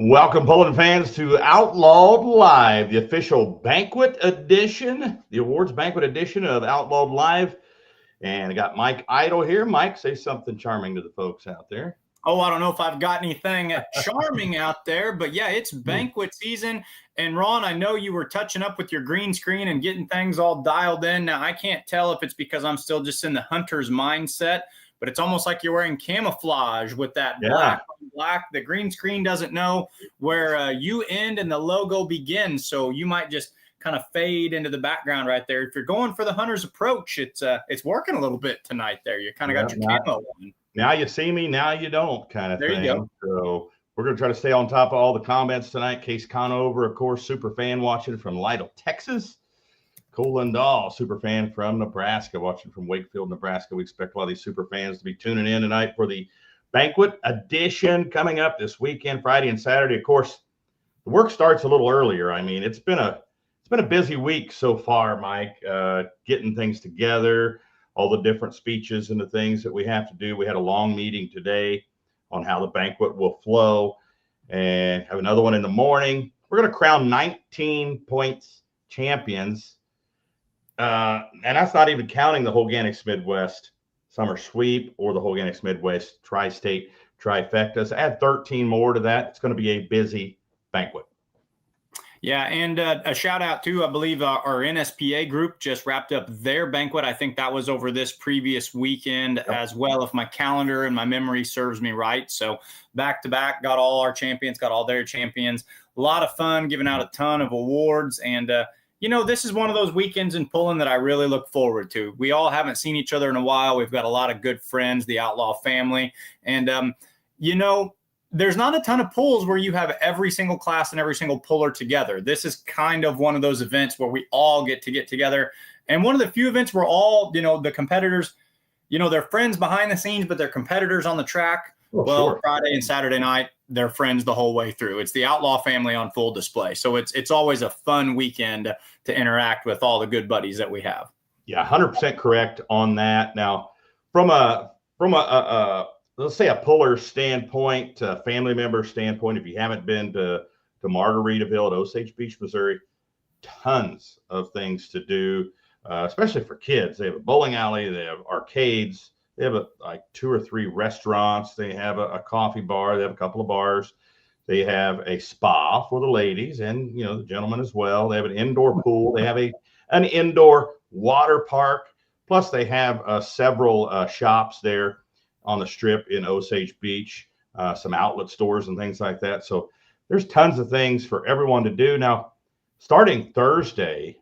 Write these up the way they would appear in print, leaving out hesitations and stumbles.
Welcome, Poland fans, to Outlawed Live, the official banquet edition, the awards banquet edition of Outlawed Live. And I got Mike Idle here. Mike, say something charming to the folks out there. Oh, I don't know if I've got anything charming out there, but yeah, it's banquet season. And Ron, I know you were touching up with your green screen and getting things all dialed in. Now, I can't tell if it's because I'm still just in the hunter's mindset, but it's almost like you're wearing camouflage with that black on black. The green screen doesn't know where you end and the logo begins, so you might just kind of fade into the background right there. If you're going for the hunter's approach, it's working a little bit tonight there. You kind of got your camo on. Now you see me, now you don't kind of thing. There you go. So we're going to try to stay on top of all the comments tonight. Case Conover, of course, super fan watching from Lytle, Texas. Cole Lindahl, super fan from Nebraska, watching from Wakefield, Nebraska. We expect a lot of these super fans to be tuning in tonight for the banquet edition coming up this weekend, Friday and Saturday. Of course, the work starts a little earlier. I mean, it's been a busy week so far, Mike, getting things together, all the different speeches and the things that we have to do. We had a long meeting today on how the banquet will flow and have another one in the morning. We're going to crown 19 points champions. And that's not even counting the Hoganix Midwest Summer Sweep or the Hoganix Midwest Tri-State Trifectas. Add 13 more to that. It's going to be a busy banquet. Yeah, and a shout out to, I believe, our NSPA group just wrapped up their banquet. I think that was over this previous weekend as well, if my calendar and my memory serves me right. So back to back, got all our champions, got all their champions. A lot of fun, giving out a ton of awards. And, this is one of those weekends in Poland that I really look forward to. We all haven't seen each other in a while. We've got a lot of good friends, the Outlaw family. And, there's not a ton of pulls where you have every single class and every single puller together. This is kind of one of those events where we all get together. And one of the few events where all, the competitors, they're friends behind the scenes, but they're competitors on the track. Sure. Friday and Saturday night, they're friends the whole way through. It's the Outlaw family on full display. So it's always a fun weekend to interact with all the good buddies that we have. Yeah, 100% correct on that. Now, from a let's say a puller standpoint, a family member standpoint, if you haven't been to Margaritaville at Osage Beach, Missouri, tons of things to do, especially for kids. They have a bowling alley, they have arcades, they have like 2 or 3 restaurants, they have a coffee bar, they have a couple of bars, they have a spa for the ladies and the gentlemen as well. They have an indoor pool, they have an indoor water park, plus they have several shops there on the strip in Osage Beach, some outlet stores and things like that. So there's tons of things for everyone to do. Now, starting Thursday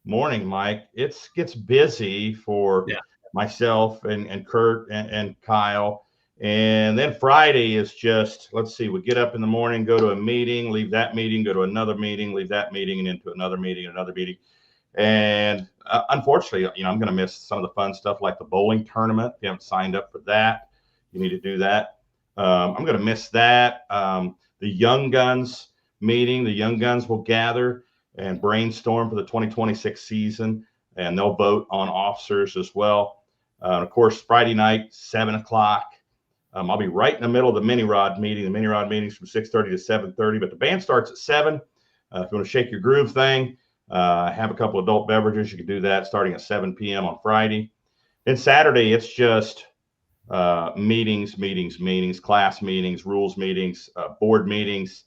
morning, Mike, it gets busy for myself and Kurt and Kyle. And then Friday is just, let's see, we get up in the morning, go to a meeting, leave that meeting, go to another meeting, leave that meeting and into another meeting, another meeting. And unfortunately, I'm going to miss some of the fun stuff like the bowling tournament. If you haven't signed up for that, you need to do that. I'm going to miss that. The Young Guns meeting, the Young Guns will gather and brainstorm for the 2026 season, and they'll vote on officers as well. Of course, Friday night, 7 o'clock. I'll be right in the middle of the mini rod meeting. The mini rod meeting is from 6:30 to 7:30, but the band starts at 7. If you want to shake your groove thing, have a couple adult beverages, you can do that starting at 7 p.m. on Friday. Then Saturday, it's just meetings, class meetings, rules meetings, board meetings.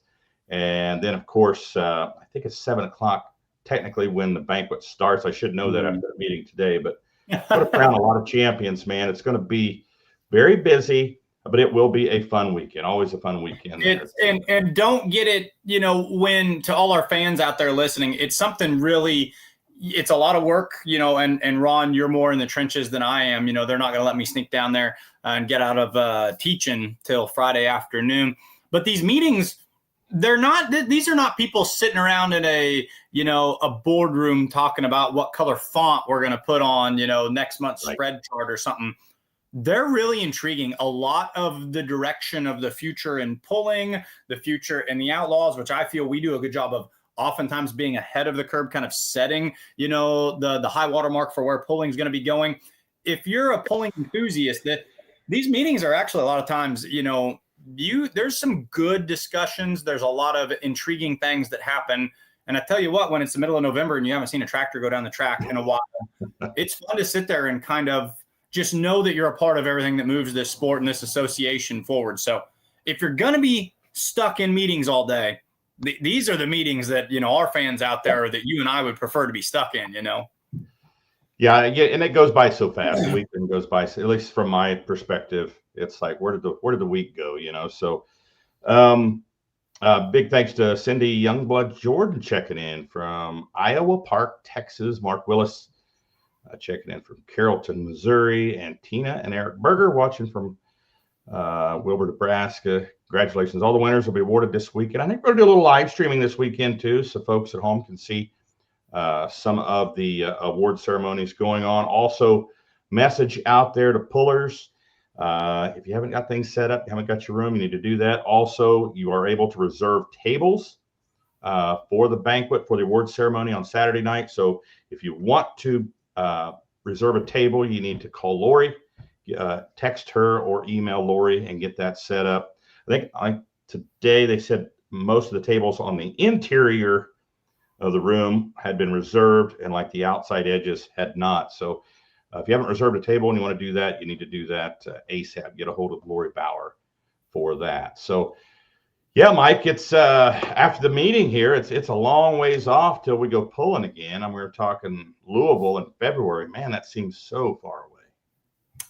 And then, of course, I think it's 7 o'clock technically when the banquet starts. I should know that after the meeting today, but put around a lot of champions, man. It's going to be very busy, but it will be a fun weekend. Always a fun weekend. And don't get it, when to all our fans out there listening, it's something really, it's a lot of work, and Ron, you're more in the trenches than I am. They're not going to let me sneak down there and get out of teaching till Friday afternoon. But these meetings, these are not people sitting around in a boardroom talking about what color font we're going to put on, next month's spread chart or something. They're really intriguing. A lot of the direction of the future in pulling, the future in the Outlaws, which I feel we do a good job of oftentimes being ahead of the curve, kind of setting, the high water mark for where pulling is going to be going. If you're a pulling enthusiast, that these meetings are actually a lot of times, there's some good discussions. There's a lot of intriguing things that happen. And I tell you what, when it's the middle of November and you haven't seen a tractor go down the track in a while, it's fun to sit there and kind of just know that you're a part of everything that moves this sport and this association forward. So if you're going to be stuck in meetings all day, these are the meetings that, our fans out there, that you and I would prefer to be stuck in, Yeah, and it goes by so fast. The weekend goes by, at least from my perspective. It's like, where did the week go? So big thanks to Cindy Youngblood Jordan checking in from Iowa Park, Texas. Mark Willis checking in from Carrollton, Missouri, and Tina and Eric Berger watching from Wilbur, Nebraska. Congratulations. All the winners will be awarded this weekend. I think we're going to do a little live streaming this weekend too, so folks at home can see some of the award ceremonies going on. Also, message out there to pullers. If you haven't got things set up, you haven't got your room, you need to do that. Also, you are able to reserve tables for the banquet, for the award ceremony on Saturday night. So if you want to reserve a table, you need to call Lori, text her, or email Lori and get that set up. I think today they said most of the tables on the interior of the room had been reserved, and like the outside edges had not. So if you haven't reserved a table and you want to do that, you need to do that ASAP. Get a hold of Lori Bauer for that. So yeah, Mike, it's after the meeting here, it's a long ways off till we go pulling again. And we were talking Louisville in February. Man, that seems so far away.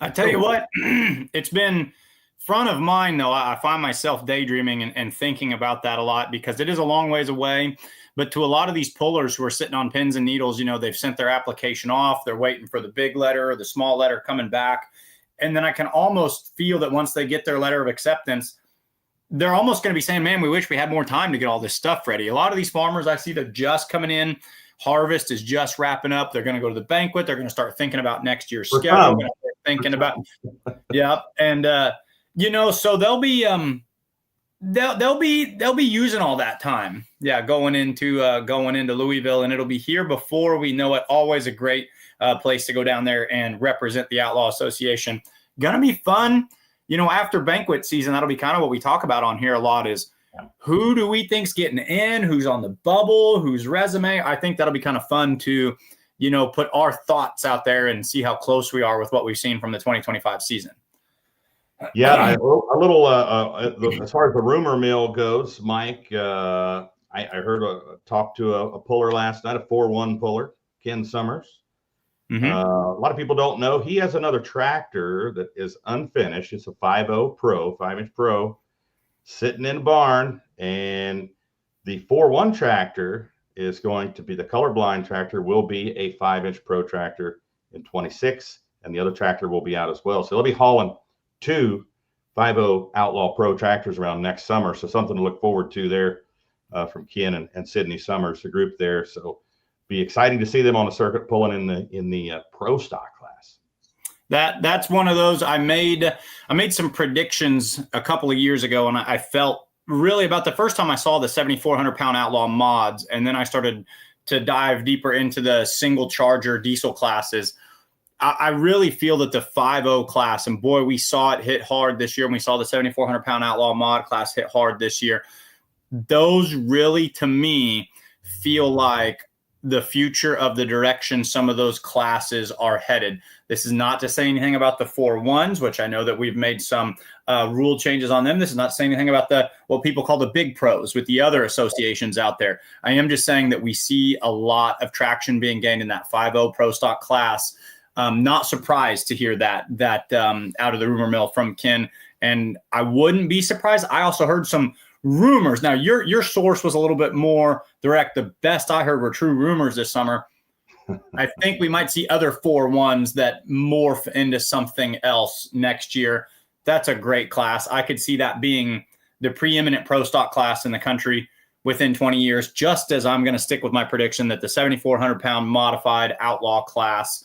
I tell you what, it's been front of mind, though. I find myself daydreaming and thinking about that a lot, because it is a long ways away. But to a lot of these pullers who are sitting on pins and needles, they've sent their application off. They're waiting for the big letter or the small letter coming back. And then I can almost feel that once they get their letter of acceptance, they're almost going to be saying, man, we wish we had more time to get all this stuff ready. A lot of these farmers, I see, they're just coming in. Harvest is just wrapping up. They're going to go to the banquet. They're going to start thinking about next year's schedule. Thinking about, yeah. And, so they'll be using all that time. Yeah. Going into Louisville, and it'll be here before we know it. Always a great place to go down there and represent the Outlaw Association. Going to be fun. After banquet season, that'll be kind of what we talk about on here a lot is who do we think's getting in, who's on the bubble, whose resume. I think that'll be kind of fun to, put our thoughts out there and see how close we are with what we've seen from the 2025 season. Yeah, a little as far as the rumor mill goes, Mike, I heard talk to a puller last night, a 4-1 puller, Ken Summers. Mm-hmm. A lot of people don't know he has another tractor that is unfinished. It's a 5.0 Pro, 5-inch Pro, sitting in a barn, and the 4-1 tractor is going to be, the colorblind tractor will be a 5-inch Pro tractor in 26, and the other tractor will be out as well. So they'll be hauling 2 5.0 Outlaw Pro tractors around next summer. So something to look forward to there from Ken and Sydney Summers, the group there. So be exciting to see them on the circuit pulling in the pro stock class. That's one of those. I made some predictions a couple of years ago, and I felt really about the first time I saw the 7,400 pound Outlaw mods, and then I started to dive deeper into the single charger diesel classes. I really feel that the 5.0 class, and boy, we saw it hit hard this year, and we saw the 7,400 pound Outlaw mod class hit hard this year. Those really, to me, feel like the future of the direction some of those classes are headed. This is not to say anything about the 4.1s, which I know that we've made some rule changes on them. This is not saying anything about what people call the big pros with the other associations out there. I am just saying that we see a lot of traction being gained in that 5.0 pro stock class. Not surprised to hear that out of the rumor mill from Ken, and I wouldn't be surprised. I also heard some rumors. Now, your source was a little bit more direct. The best I heard were true rumors this summer. I think we might see other 4.1s that morph into something else next year. That's a great class. I could see that being the preeminent pro stock class in the country within 20 years, just as I'm going to stick with my prediction that the 7,400 pound modified Outlaw class,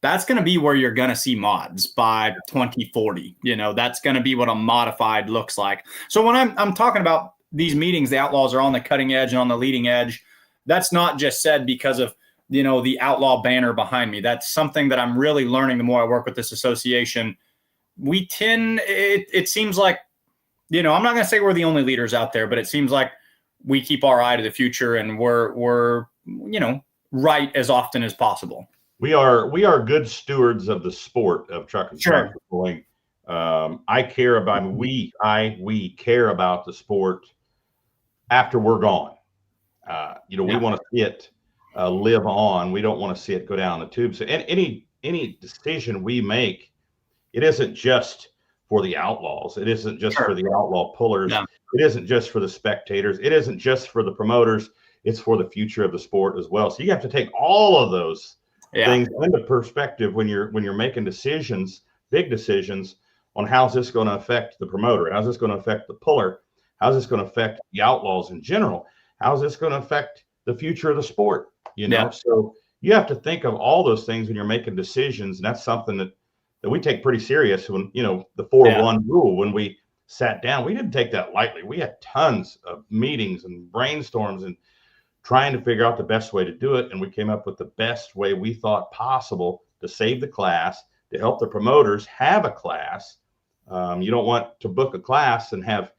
that's going to be where you're going to see mods by 2040. That's going to be what a modified looks like. So when I'm talking about these meetings, the Outlaws are on the cutting edge and on the leading edge. That's not just said because of, the Outlaw banner behind me. That's something that I'm really learning the more I work with this association. It seems like I'm not going to say we're the only leaders out there, but it seems like we keep our eye to the future, and we're right as often as possible. We are good stewards of the sport of truck and Sure. tractor pulling. I care about we care about the sport after we're gone. We want to see it live on. We don't want to see it go down the tube. So any decision we make, it isn't just for the Outlaws. It isn't just for the outlaw pullers. No. It isn't just for the spectators. It isn't just for the promoters. It's for the future of the sport as well. So you have to take all of those things into perspective when you're making decisions, big decisions, on how's this going to affect the promoter, how's this going to affect the puller, how's this going to affect the Outlaws in general, how's this going to affect the future of the sport. So you have to think of all those things when you're making decisions, and that's something that we take pretty serious. When the 4-1 rule, when we sat down, we didn't take that lightly. We had tons of meetings and brainstorms and trying to figure out the best way to do it. And we came up with the best way we thought possible to save the class, to help the promoters have a class. You don't want to book a class and have,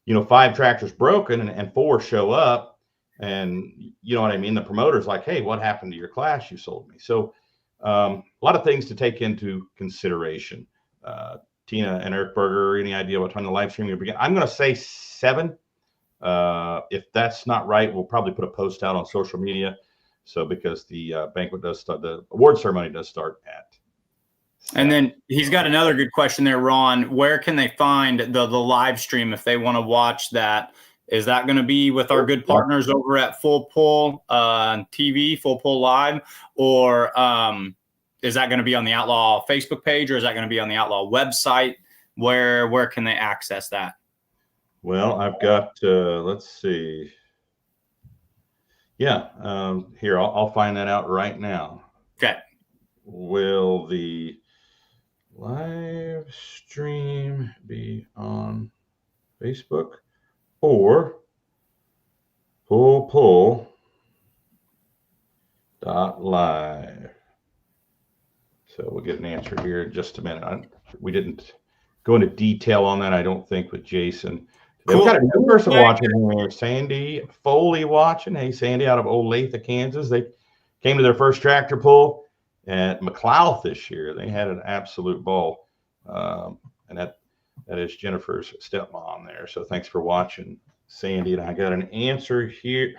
5 tractors broken and 4 show up. And you know what I mean? The promoter's like, hey, what happened to your class you sold me? So a lot of things to take into consideration. Tina and Eric Berger, any idea what time the live stream will begin? I'm going to say 7. If that's not right, we'll probably put a post out on social media. So because the banquet does start, the award ceremony does start at 7. And then he's got another good question there, Ron. Where can they find the live stream if they want to watch that? Is that going to be with our good partners over at Full Pull TV, Full Pull Live, or is that going to be on the Outlaw Facebook page, or is that going to be on the Outlaw website? Where can they access that? Well, I've got, let's see. Yeah, here, I'll find that out right now. Okay. Will the live stream be on Facebook or fullpull.live? So we'll get an answer here in just a minute. We didn't go into detail on that, I don't think, with Jason. Cool. We've got a new person watching here, Sandy Foley watching. Hey, Sandy, out of Olathe, Kansas. They came to their first tractor pull at McLeod this year. They had an absolute ball. And that is Jennifer's stepmom there. So thanks for watching, Sandy. And I got an answer here.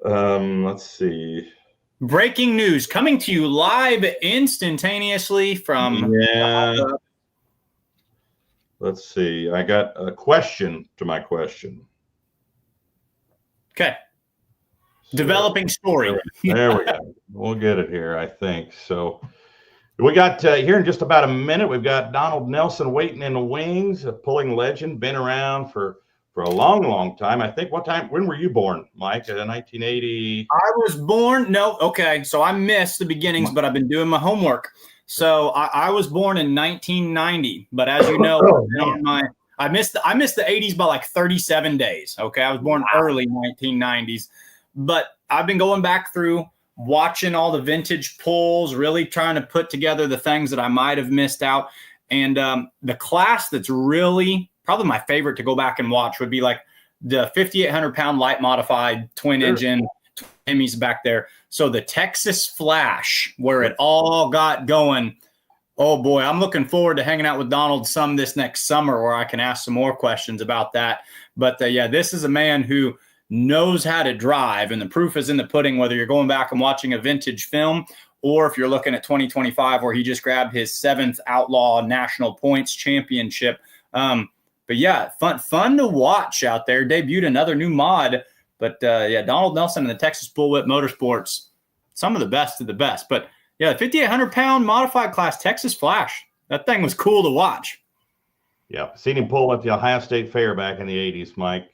Let's see. Breaking news coming to you live instantaneously from Let's see. I got a question to my question. Okay. So, developing story. There we go. We'll get it here, I think. So we got here in just about a minute. We've got Donald Nelson waiting in the wings, a pulling legend, been around for a long, long time. I think when were you born, Mike? 1980? I was born. No. Okay. So I missed the beginnings, but I've been doing my homework. So I was born in 1990, but as you know, I missed the 80s by like 37 days. Okay. I was born early 1990s, but I've been going back through watching all the vintage pulls, really trying to put together the things that I might have missed out. And the class that's really probably my favorite to go back and watch would be like the 5,800 pound light modified twin engine Emmys back there. So the Texas Flash, where it all got going. Oh boy, I'm looking forward to hanging out with Donald some this next summer where I can ask some more questions about that. But this is a man who knows how to drive, and the proof is in the pudding, whether you're going back and watching a vintage film or if you're looking at 2025 where he just grabbed his 7th Outlaw National Points Championship. But yeah, fun to watch out there. Debuted another new mod. But Donald Nelson and the Texas Bullwhip Motorsports, some of the best of the best. But yeah, the 5,800 pound modified class Texas Flash, that thing was cool to watch. Yeah, seen him pull at the Ohio State Fair back in the 80s, Mike.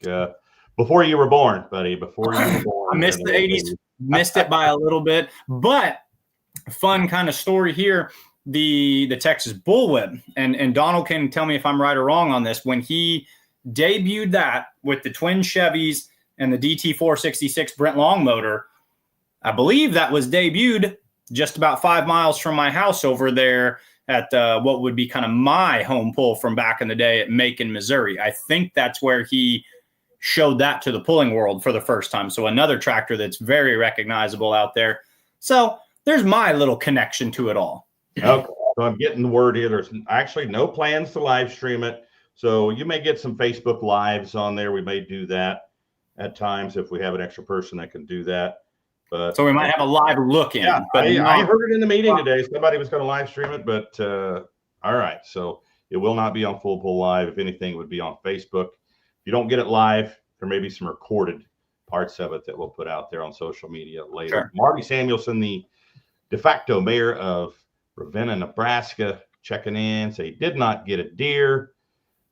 Before you were born, buddy. Before you were born. I missed the 80s, missed it by a little bit. But fun kind of story here. The Texas Bullwhip, and Donald can tell me if I'm right or wrong on this. When he debuted that with the twin Chevys and the DT466 Brent Long motor, I believe that was debuted just about 5 miles from my house over there at what would be kind of my home pull from back in the day at Macon, Missouri. I think that's where he showed that to the pulling world for the first time. So another tractor that's very recognizable out there. So there's my little connection to it all. Okay, so I'm getting the word here. There's actually no plans to live stream it. So you may get some Facebook Lives on there. We may do that at times if we have an extra person that can do that. But so we might have a live look in. Yeah, but I heard it in the meeting today. Somebody was going to live stream it, but all right. So it will not be on Full Pull Live. If anything, it would be on Facebook. If you don't get it live, there may be some recorded parts of it that we'll put out there on social media later. Sure. Marty Samuelson, the de facto mayor of Ravenna, Nebraska, checking in, say he did not get a deer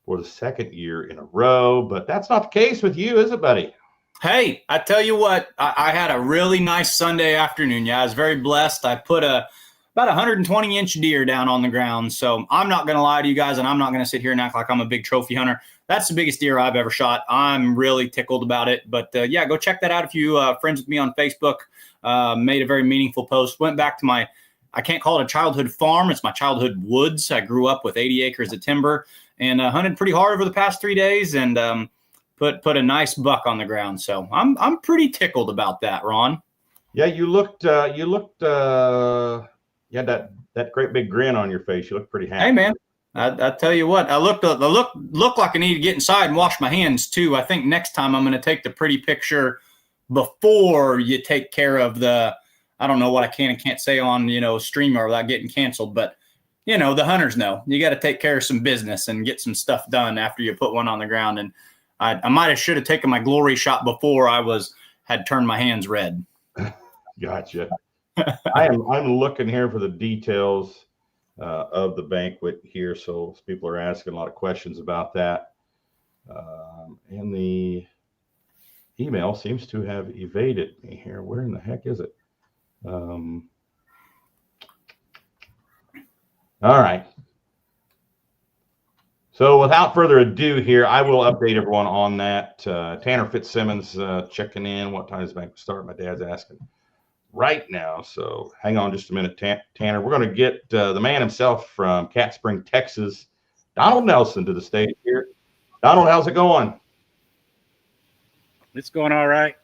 for the second year in a row, but that's not the case with you, is it, buddy? Hey, I tell you what, I had a really nice Sunday afternoon. Yeah, I was very blessed. I put about 120-inch deer down on the ground. So I'm not going to lie to you guys, and I'm not going to sit here and act like I'm a big trophy hunter. That's the biggest deer I've ever shot. I'm really tickled about it. But yeah, go check that out if you friends with me on Facebook. Made a very meaningful post. Went back to my, I can't call it a childhood farm. It's my childhood woods. I grew up with 80 acres of timber and hunted pretty hard over the past 3 days and put a nice buck on the ground. So I'm pretty tickled about that, Ron. Yeah, you looked you had that great big grin on your face. You look pretty happy. Hey, man, I tell you what, I look like I need to get inside and wash my hands too. I think next time I'm going to take the pretty picture before you take care of the, I don't know what I can and can't say on, StreamYard without getting canceled, but the hunters know you got to take care of some business and get some stuff done after you put one on the ground. And I should have taken my glory shot before I had turned my hands red. Gotcha. I'm looking here for the details of the banquet here. So people are asking a lot of questions about that. And the email seems to have evaded me here. Where in the heck is it? All right. So without further ado here, I will update everyone on that. Tanner Fitzsimmons checking in. What time does the banquet start? My dad's asking right now. So hang on just a minute, Tanner. We're going to get the man himself from Cat Spring, Texas, Donald Nelson, to the stage here. Donald, how's it going? It's going all right.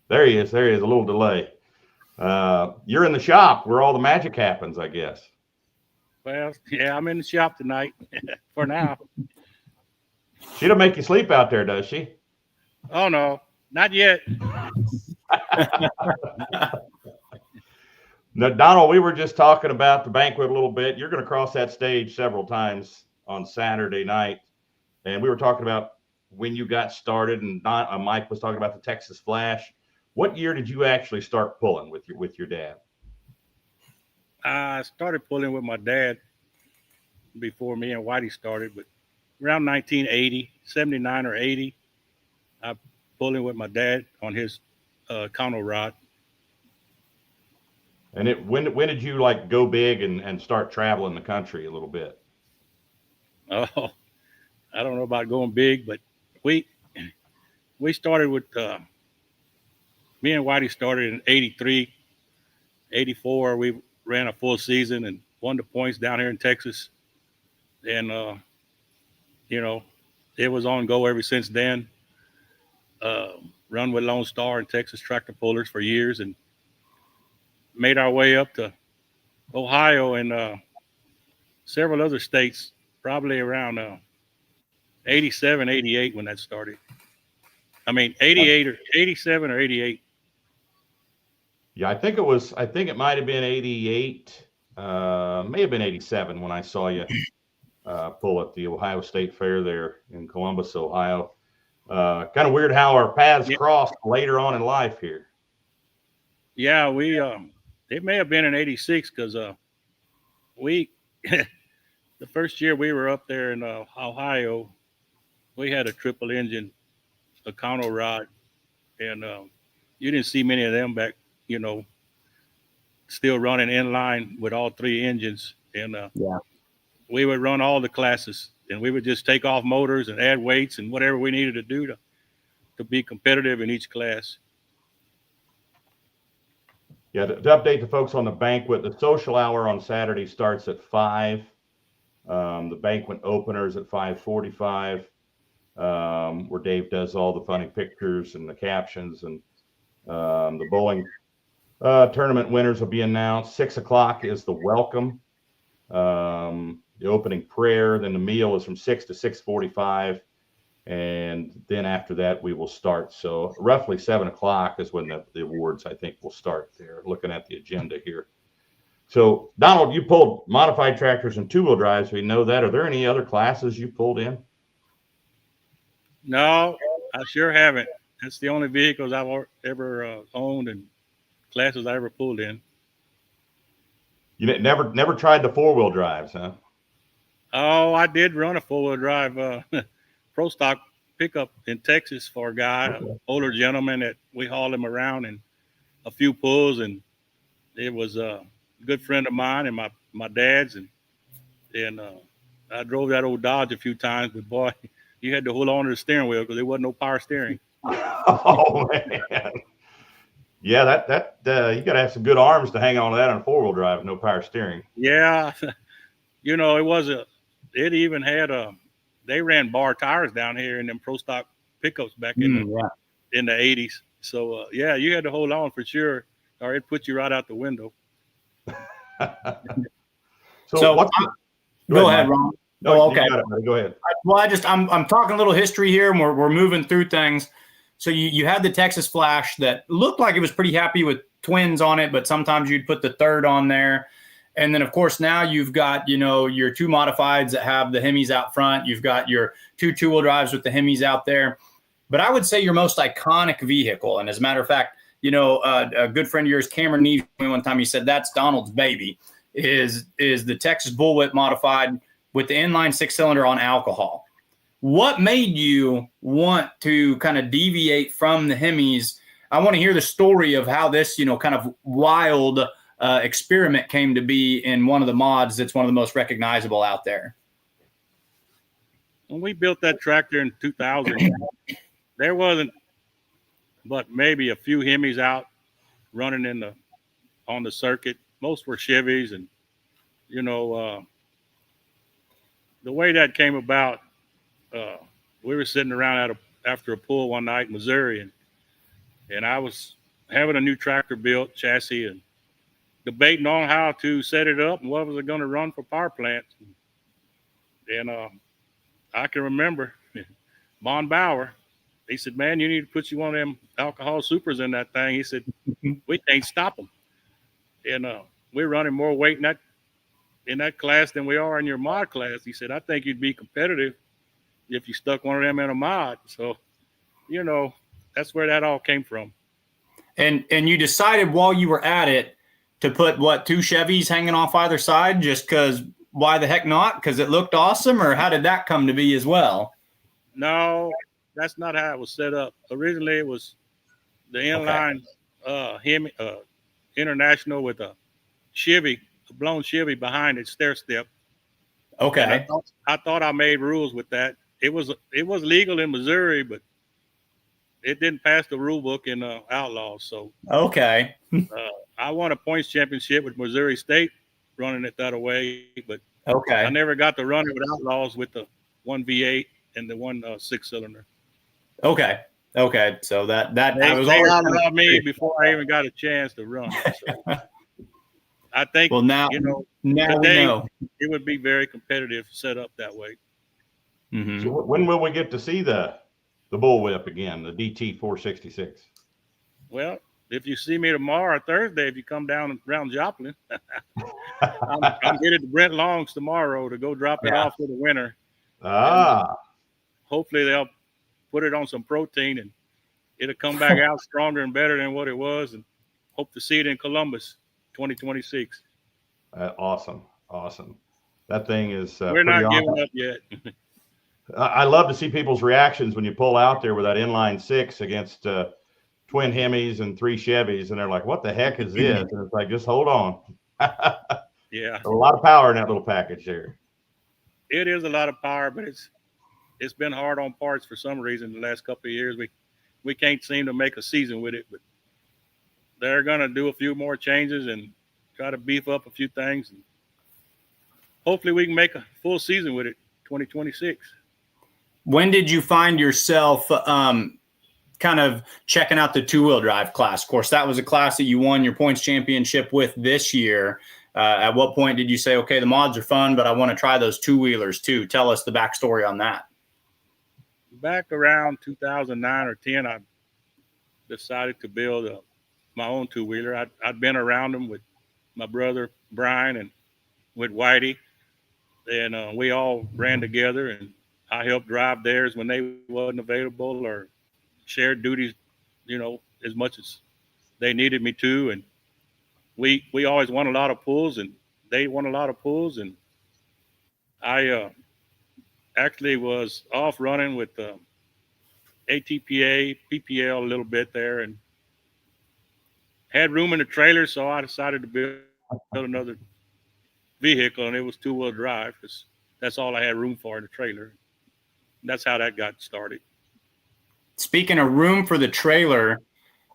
There he is. A little delay. You're in the shop where all the magic happens, I guess. Well, yeah, I'm in the shop tonight for now. She don't make you sleep out there, does she? Oh, no, not yet. Now, Donald, we were just talking about the banquet a little bit. You're going to cross that stage several times on Saturday night. And we were talking about when you got started, and Mike was talking about the Texas Flash. What year did you actually start pulling with your dad? I started pulling with my dad before me and Whitey started, but around 1980, 79 or 80, I pulling with my dad on his Cono rod. And when did you go big and start traveling the country a little bit? Oh, I don't know about going big, but we started with me and Whitey started in 83, 84. We ran a full season and won the points down here in Texas. And, it was on go ever since then. Run with Lone Star and Texas tractor pullers for years and made our way up to Ohio and several other states, probably around 87, 88 when that started. I mean, 88 or 87 or 88. Yeah, I think it might have been 88, may have been 87 when I saw you pull at the Ohio State Fair there in Columbus, Ohio. Kind of weird how our paths crossed later on in life here. Yeah, it may have been in 86 because we the first year we were up there in Ohio, we had a triple engine, a Cono rod, and you didn't see many of them back, still running inline with all three engines. And we would run all the classes, and we would just take off motors and add weights and whatever we needed to do to be competitive in each class. Yeah, to update the folks on the banquet, the social hour on Saturday starts at 5. The banquet opener is at 5:45, where Dave does all the funny pictures and the captions, and the bowling tournament winners will be announced. 6 o'clock is the welcome, the opening prayer. Then the meal is from 6 to 6:45. And then after that, we will start. So roughly 7 o'clock is when the awards, I think, will start there, looking at the agenda here. So, Donald, you pulled modified tractors and two-wheel drives. We know that. Are there any other classes you pulled in? No, I sure haven't. That's the only vehicles I've ever owned and classes I ever pulled in. You never tried the four-wheel drives, huh? Oh, I did run a four-wheel drive pro stock pickup in Texas for a guy, an older gentleman that we hauled him around in a few pulls, and it was a good friend of mine and my dad's, and I drove that old Dodge a few times, but boy, you had to hold on to the steering wheel because there wasn't no power steering. Oh man, yeah, that you got to have some good arms to hang on to that on a four-wheel drive, no power steering. Yeah, it even had they ran bar tires down here in them pro stock pickups back in the 80s. So yeah, you had to hold on for sure, or it put you right out the window. So go ahead, Ron. No, okay. Go ahead. Well, I'm talking a little history here, and we're moving through things. So you had the Texas Flash that looked like it was pretty happy with twins on it, but sometimes you'd put the third on there. And then, of course, now you've got, your two modifieds that have the Hemis out front. You've got your two-wheel drives with the Hemis out there. But I would say your most iconic vehicle, and as a matter of fact, a good friend of yours, Cameron Neves, one time he said that's Donald's baby, is the Texas Bullwhip modified with the inline six-cylinder on alcohol. What made you want to kind of deviate from the Hemis? I want to hear the story of how this, kind of wild experiment came to be in one of the mods that's one of the most recognizable out there. When we built that tractor in 2000, there wasn't but maybe a few Hemis out running on the circuit. Most were Chevys, and the way that came about, we were sitting around after a pull one night in Missouri, and I was having a new tractor built, chassis, and debating on how to set it up and what was it going to run for power plants. And I can remember Von Bauer, he said, man, you need to put you one of them alcohol supers in that thing. He said, we can't stop them. And we're running more weight in that class than we are in your mod class. He said, I think you'd be competitive if you stuck one of them in a mod. So, that's where that all came from. And you decided while you were at it to put two Chevys hanging off either side, just because why the heck not? Because it looked awesome, or how did that come to be as well? No, that's not how it was set up. Originally, it was the inline Hemi International with a blown Chevy behind it, stair step. Okay. I thought I made rules with that. It was legal in Missouri, but it didn't pass the rule book in Outlaw. So okay. I won a points championship with Missouri State running it that way, but okay, I never got to run it with Outlaws with the one V8 and the one six-cylinder. Okay. So that was all outlawed me before I even got a chance to run. So I think now today we know it would be very competitive set up that way. Mm-hmm. So when will we get to see the bullwhip again, the DT 466? Well, if you see me tomorrow or Thursday, if you come down around Joplin, I'm headed to Brent Long's tomorrow to go drop it off for the winter. And, hopefully they'll put it on some protein and it'll come back out stronger and better than what it was, and hope to see it in Columbus 2026. Awesome. That thing is we're not giving up yet. I love to see people's reactions when you pull out there with that inline six against twin Hemis and three Chevys, and they're like, what the heck is this? And it's like, just hold on. Yeah. A lot of power in that little package there. It is a lot of power, but it's been hard on parts for some reason the last couple of years. We can't seem to make a season with it, but they're going to do a few more changes and try to beef up a few things. And hopefully we can make a full season with it 2026. When did you find yourself kind of checking out the two-wheel drive class? Of course, that was a class that you won your points championship with this year. At what point did you say, okay, the mods are fun, but I want to try those two-wheelers too? Tell us the backstory on that. Back around 2009 or 10, I decided to build my own two-wheeler. I'd been around them with my brother Brian and with Whitey, and we all ran together, and I helped drive theirs when they wasn't available, or shared duties, as much as they needed me to. And we always won a lot of pulls, and they won a lot of pulls. And I actually was off running with ATPA, PPL a little bit there, and had room in the trailer, so I decided to build another vehicle, and it was two-wheel drive because that's all I had room for in the trailer. That's how that got started. Speaking of room for the trailer,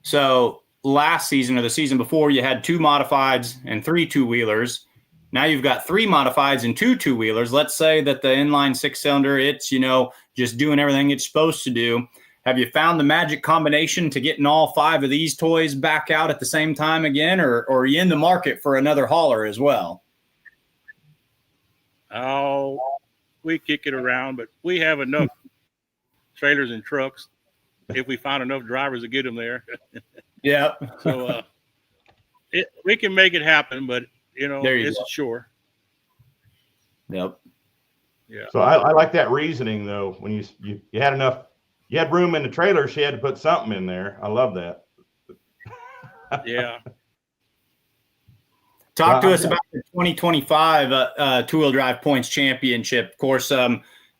so last season or the season before, you had 2 modifieds and 3 two-wheelers. Now you've got 3 modifieds and 2 two-wheelers. Let's say that the inline 6-cylinder, it's, just doing everything it's supposed to do. Have you found the magic combination to getting all 5 of these toys back out at the same time again, or are you in the market for another hauler as well? Oh, we kick it around, but we have enough trailers and trucks if we find enough drivers to get them there. Yeah. So we can make it happen, but it's sure. Yep. Yeah. So I like that reasoning though. When you had enough, you had room in the trailer, she had to put something in there. I love that. Yeah. Talk to us about the 2025 two-wheel drive points championship. Of course,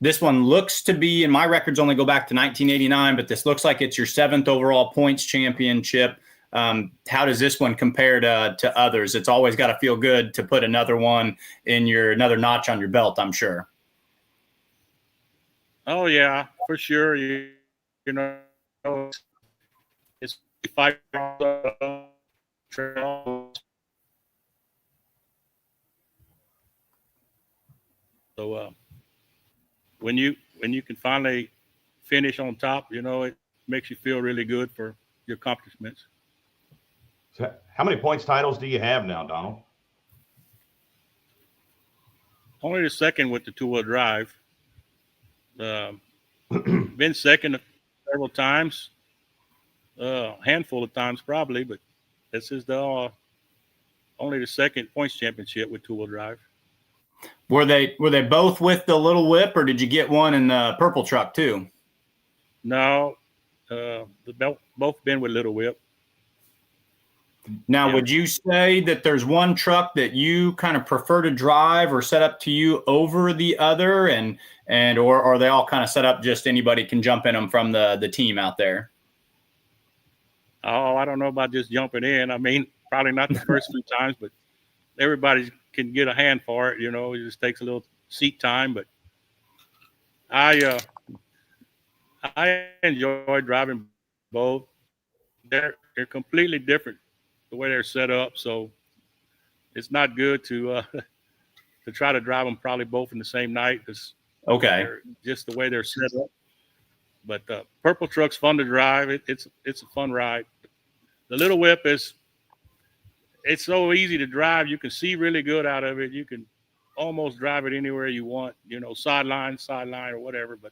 this one looks to be, and my records only go back to 1989, but this looks like it's your 7th overall points championship. How does this one compare to others? It's always got to feel good to put another one in another notch on your belt, I'm sure. Oh yeah, for sure. It's 5 trail. So when you can finally finish on top, it makes you feel really good for your accomplishments. So how many points titles do you have now, Donald? Only the second with the two-wheel drive. Been second several times, handful of times probably, but this is only the second points championship with two-wheel drive. Were they both with the little whip, or did you get one in the purple truck too? No, both been with little whip. Now, would you say that there's one truck that you kind of prefer to drive or set up to you over the other, or are they all kind of set up just anybody can jump in them from the team out there? Oh, I don't know about just jumping in. I mean, probably not the first few times, but everybody can get a hand for it. It just takes a little seat time. But I enjoy driving both. They're completely different the way they're set up, so it's not good to try to drive them probably both in the same night because just the way they're set up. But purple truck's fun to drive. It's a fun ride. The little whip it's so easy to drive. You can see really good out of it. You can almost drive it anywhere you want, sideline or whatever. But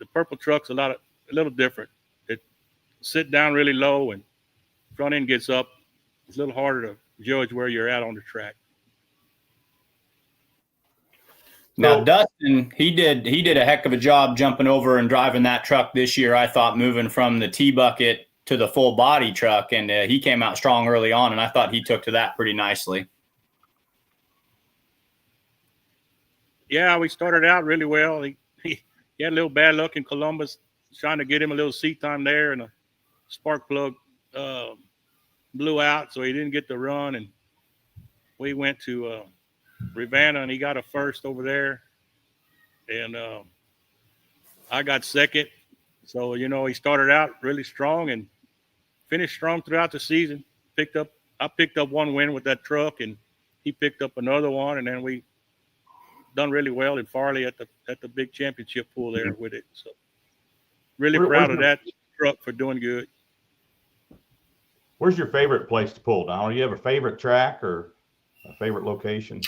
the purple truck's a little different. It sit down really low and front end gets up. It's a little harder to judge where you're at on the track. Now, Dustin, he did a heck of a job jumping over and driving that truck this year. I thought moving from the T-bucket to the full body truck, and he came out strong early on, and I thought he took to that pretty nicely. Yeah, we started out really well. He had a little bad luck in Columbus, trying to get him a little seat time there, and a spark plug blew out, so he didn't get the run. And we went to Ravenna, and he got a first over there, and I got second. So he started out really strong and finished strong throughout the season. I picked up one win with that truck, and he picked up another one, and then we done really well in Farley at the big championship pool there with it. So really proud of that truck for doing good. Where's your favorite place to pull, Donald? You have a favorite track or a favorite location?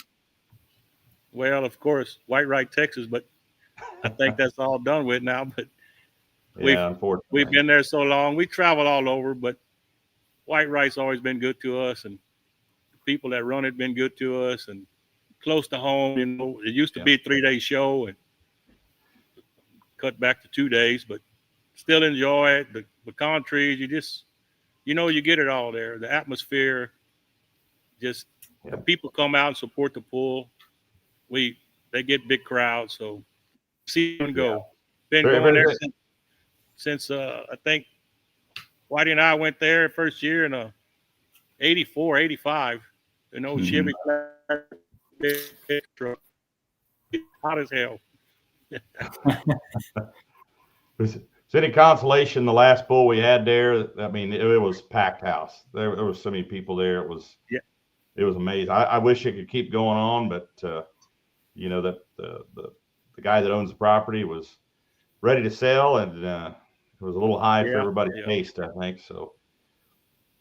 Well, of course, Whitewright, Texas, but I think that's all done with now. But unfortunately, we've been there so long. We travel all over, but Whitewright's always been good to us, and the people that run it been good to us, and close to home. You know, it used to be a 3-day show and cut back to 2 days, but still enjoy it. The pecan trees, you get it all there. The atmosphere, just the people come out and support the pool. They get big crowds, so see them go. Been going there since I think Whitey and I went there first year in 84, 85. You know, Chevy truck, hot as hell. It's any consolation, the last bull we had there, I mean, it was packed house. There was so many people there. It was amazing. I wish it could keep going on, but that the guy that owns the property was ready to sell, and it was a little high for everybody's taste, I think. So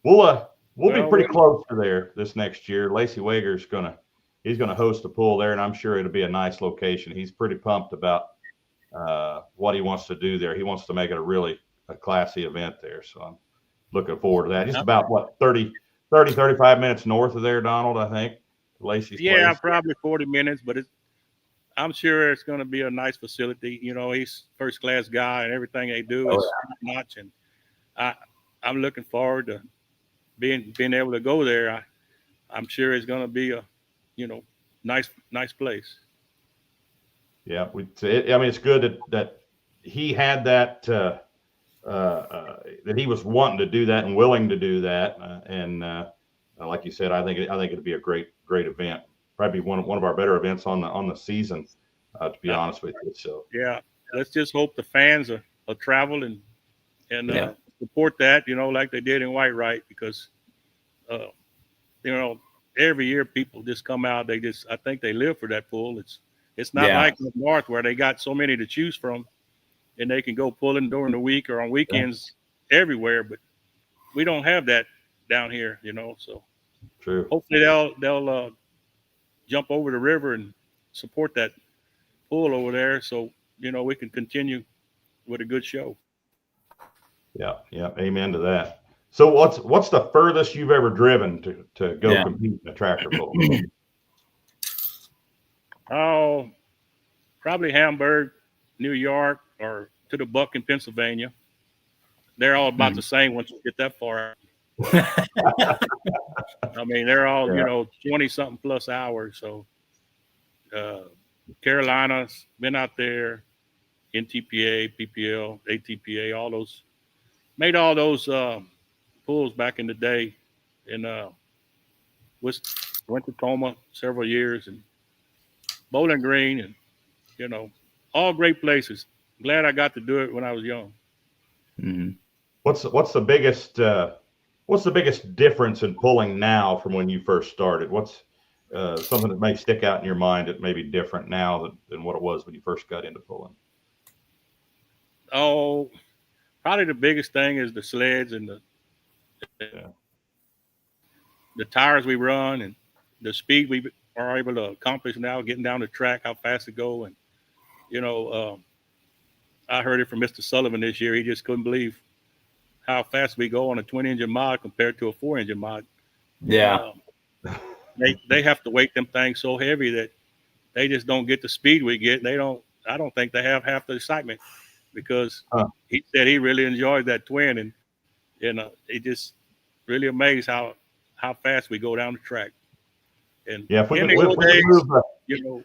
we'll be pretty close to there this next year. Lacey Wager's he's gonna host a pool there, and I'm sure it'll be a nice location. He's pretty pumped about what he wants to do there. He wants to make it a classy event there. So I'm looking forward to that. Just about 35 minutes north of there, Donald, I think. Lacey's place. Probably 40 minutes, but I'm sure it's going to be a nice facility. You know, he's first class guy, and everything they do is top notch. And I'm looking forward to being able to go there. I'm sure it's going to be a nice place. Yeah, it's good that he had that that he was wanting to do that and willing to do that, and like you said, I think it'd be a great event. Probably one of our better events on the season, to be honest with you. So let's just hope the fans will travel and support that, like they did in Whitewright, because every year people just come out. I think they live for that pool. It's not like up north where they got so many to choose from, and they can go pulling during the week or on weekends everywhere. But we don't have that down here, So true. Hopefully they'll jump over the river and support that pool over there, so we can continue with a good show. Yeah, amen to that. So what's the furthest you've ever driven to go compete in a tractor pull? Oh, probably Hamburg, New York, or to the Buck in Pennsylvania. They're all about the same once you get that far. I mean, they're all 20-something plus hours. So Carolina's been out there, NTPA, PPL, ATPA, made all those pools back in the day, and went to Tacoma several years, and Bowling Green, and all great places. Glad I got to do it when I was young. Mm-hmm. What's the biggest difference in pulling now from when you first started? What's something that may stick out in your mind that may be different now than what it was when you first got into pulling? Oh, probably the biggest thing is the sleds and the tires we run, and the speed we are able to accomplish now, getting down the track, how fast to go. And, I heard it from Mr. Sullivan this year. He just couldn't believe how fast we go on a 20-engine mod compared to a 4-engine mod. Yeah. They have to weight them things so heavy that they just don't get the speed we get. I don't think they have half the excitement, because he said he really enjoyed that twin, and he just really amazed how fast we go down the track. And if we in can those days, move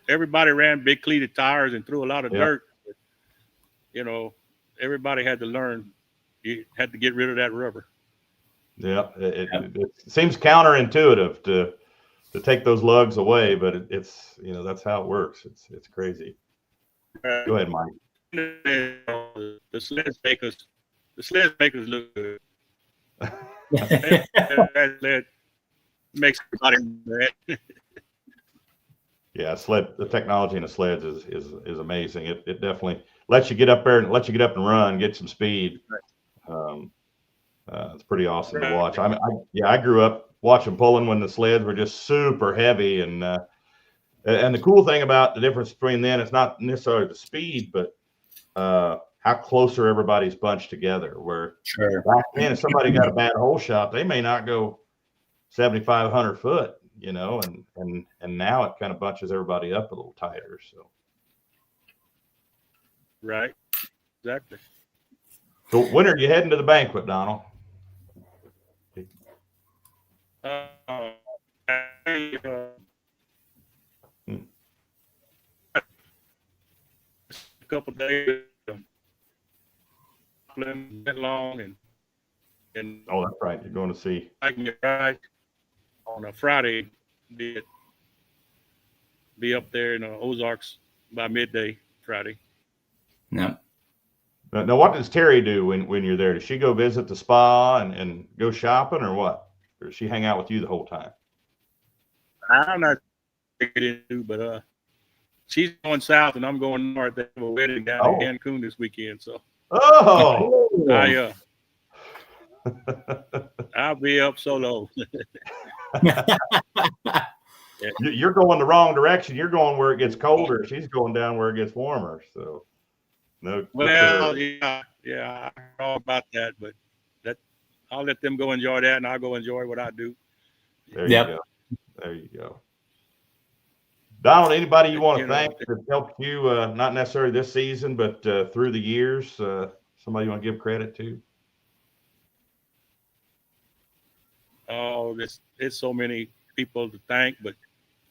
everybody ran big cleated tires and threw a lot of dirt. But, everybody had to learn. You had to get rid of that rubber. Yeah, it seems counterintuitive to take those lugs away, but it's that's how it works. It's crazy. Go ahead, Mike. The sleds make us look good. That makes everybody mad. Yeah, the technology in the sleds is amazing. It definitely lets you get up there and run, get some speed. It's pretty awesome to watch. I grew up watching pulling when the sleds were just super heavy, and the cool thing about the difference between then, it's not necessarily the speed, but how closer everybody's bunched together. Where back then, if somebody got a bad hole shot, they may not go 7,500 foot, and now it kind of bunches everybody up a little tighter. So, right, exactly. So when are you heading to the banquet, Donald? A couple of days, long, and oh, that's right. You're going to see. I can get right on a Friday. Be up there in the Ozarks by midday Friday. Yeah. Now, what does Terry do when you're there? Does she go visit the spa and go shopping, or what? Or does she hang out with you the whole time? I'm not getting into, but she's going south and I'm going north. They have a wedding down in Cancun this weekend, so I'll be up solo. You're going the wrong direction. You're going where it gets colder. She's going down where it gets warmer. So no. Well, yeah, I know about that, but I'll let them go enjoy that, and I'll go enjoy what I do. There you go. There you go. Donald, anybody you want to thank that helped you, not necessarily this season, but through the years, somebody you want to give credit to? Oh, it's so many people to thank, but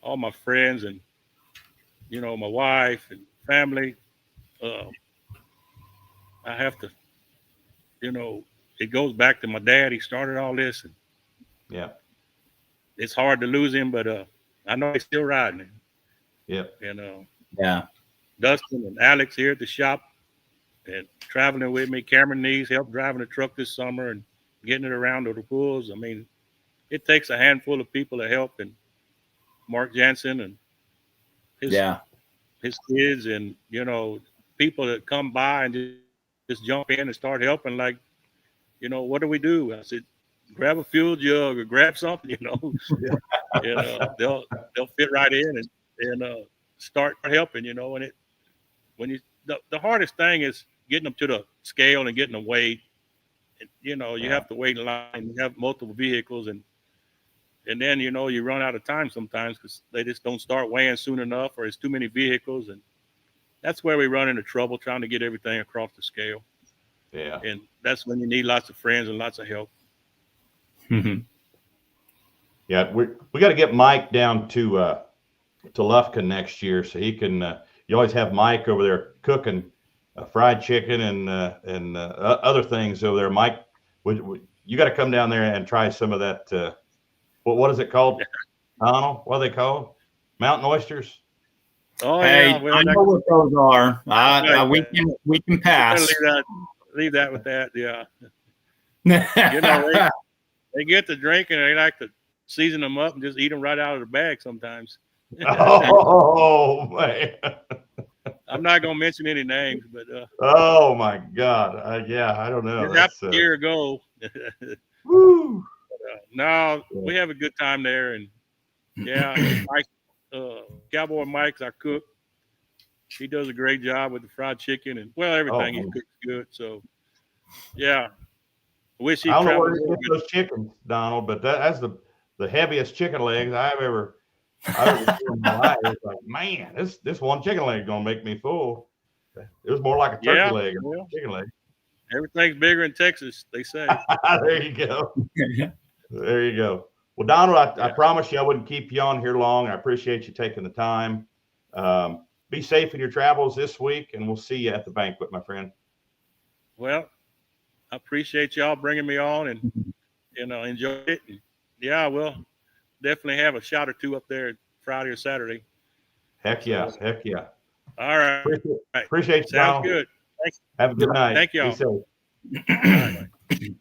all my friends and, my wife and family. I have to, it goes back to my dad. He started all this, and it's hard to lose him, but I know he's still riding. And Dustin and Alex here at the shop and traveling with me. Cameron Nees helped driving the truck this summer and getting it around to the pools. I mean, it takes a handful of people to help, and Mark Jansen and his kids, and people that come by and just jump in and start helping. Like, what do we do? I said, grab a fuel jug or grab something. They'll fit right in and start helping. And the hardest thing is getting them to the scale and getting them weighed. And, you have to wait in line. You have multiple vehicles, and then you run out of time sometimes because they just don't start weighing soon enough, or it's too many vehicles, and that's where we run into trouble trying to get everything across the scale. Yeah, and that's when you need lots of friends and lots of help. Yeah, we got to get Mike down to Lufkin next year, so he can. You always have Mike over there cooking fried chicken and other things over there. Mike, you got to come down there and try some of that. What is it called, Donald? What are they called? Mountain oysters. Oh, hey, yeah. Well, I know what those are. We can pass. Leave that with that. Yeah. They get to drink and they like to season them up and just eat them right out of the bag sometimes. Oh man. I'm not gonna mention any names, but oh my God, yeah, I don't know. That's a year ago. Woo. No, we have a good time there, and Mike, Cowboy Mike's our cook. He does a great job with the fried chicken and everything he cooks good. So wish he. I don't know where to get those chickens, Donald, but that's the heaviest chicken legs I've ever seen in my life. It's like, man, this one chicken leg is gonna make me full. It was more like a turkey leg than a chicken leg. Everything's bigger in Texas, they say. There you go. There you go. Well, Donald, I promise you I wouldn't keep you on here long. I appreciate you taking the time. Be safe in your travels this week, and we'll see you at the banquet, my friend. Well, I appreciate y'all bringing me on and, enjoy it. And, we'll definitely have a shot or two up there Friday or Saturday. Heck yeah. Heck yeah. All right. Appreciate you, Donald. Sounds good. Thanks. Have a good night. Thank y'all. Be safe.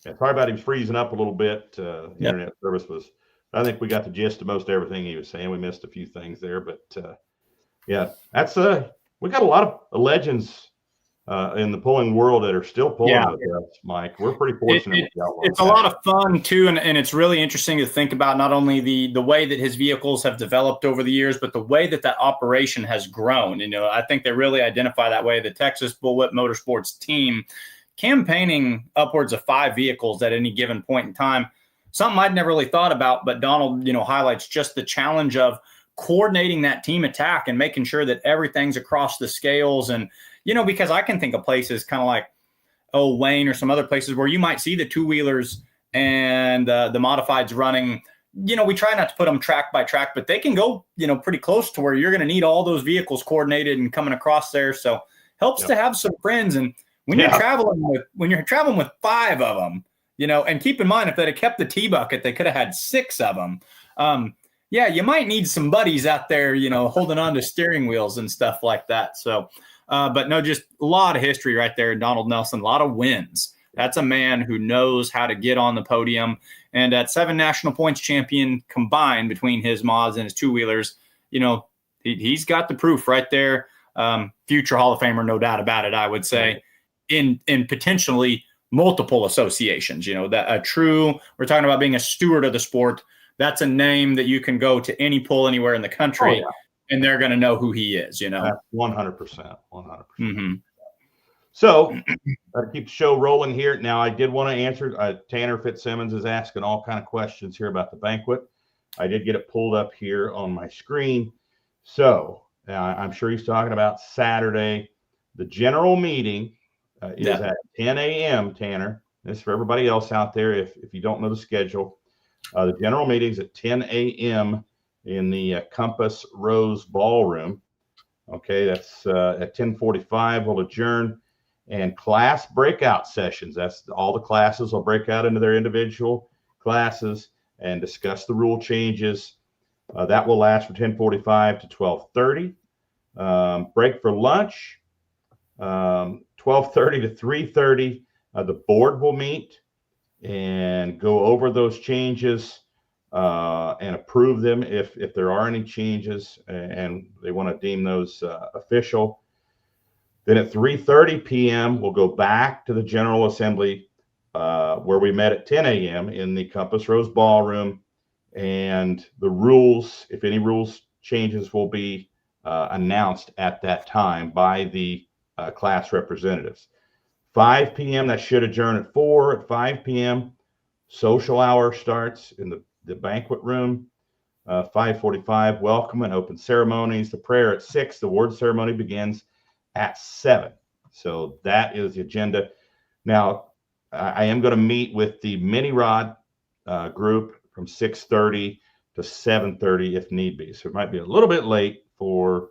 Yeah, sorry about him freezing up a little bit. Internet service was. I think we got the gist of most everything he was saying. We missed a few things there, but yeah, that's we got a lot of legends in the pulling world that are still pulling with us, Mike. We're pretty fortunate. It's a lot of fun too, and it's really interesting to think about not only the way that his vehicles have developed over the years, but the way that operation has grown. I think they really identify that way. The Texas Bullwhip Motorsports team campaigning upwards of 5 vehicles at any given point in time. Something I'd never really thought about, but Donald, highlights just the challenge of coordinating that team attack and making sure that everything's across the scales. And, because I can think of places kind of like, Wayne or some other places where you might see the two-wheelers and the modifieds running. We try not to put them track by track, but they can go, pretty close to where you're going to need all those vehicles coordinated and coming across there. So helps to have some friends. And when you're traveling with 5 of them, and keep in mind, if they'd have kept the T-bucket, they could have had 6 of them. You might need some buddies out there, holding on to steering wheels and stuff like that. So, but no, just a lot of history right there. Donald Nelson, a lot of wins. That's a man who knows how to get on the podium. And at 7 national points champion combined between his mods and his two-wheelers, he's got the proof right there. Future Hall of Famer, no doubt about it, I would say, in potentially multiple associations. We're talking about being a steward of the sport. That's a name that you can go to any pull anywhere in the country, and they're going to know who he is. 100%, 100%. Mm-hmm. So to keep the show rolling here. Now, I did want to answer. Tanner Fitzsimmons is asking all kind of questions here about the banquet. I did get it pulled up here on my screen. So I'm sure he's talking about Saturday. The general meeting is at 10 a.m., Tanner. This is for everybody else out there if you don't know the schedule. The general meeting is at 10 a.m. in the Compass Rose Ballroom. Okay, that's at 10:45. We'll adjourn. And class breakout sessions. That's all the classes will break out into their individual classes and discuss the rule changes. That will last from 10:45 to 12:30. Break for lunch. 12:30 to 3:30, the board will meet and go over those changes and approve them if there are any changes and they want to deem those official. Then at 3:30 p.m., we'll go back to the General Assembly where we met at 10 a.m. in the Compass Rose Ballroom. And the rules, if any rules changes, will be announced at that time by the class representatives. 5 p.m. that should adjourn at 4. At 5 p.m. social hour starts in the banquet room. 5:45 welcome and open ceremonies. The prayer at 6. The award ceremony begins at 7. So that is the agenda. Now I am going to meet with the mini rod group from 6:30 to 7:30 if need be. So it might be a little bit late for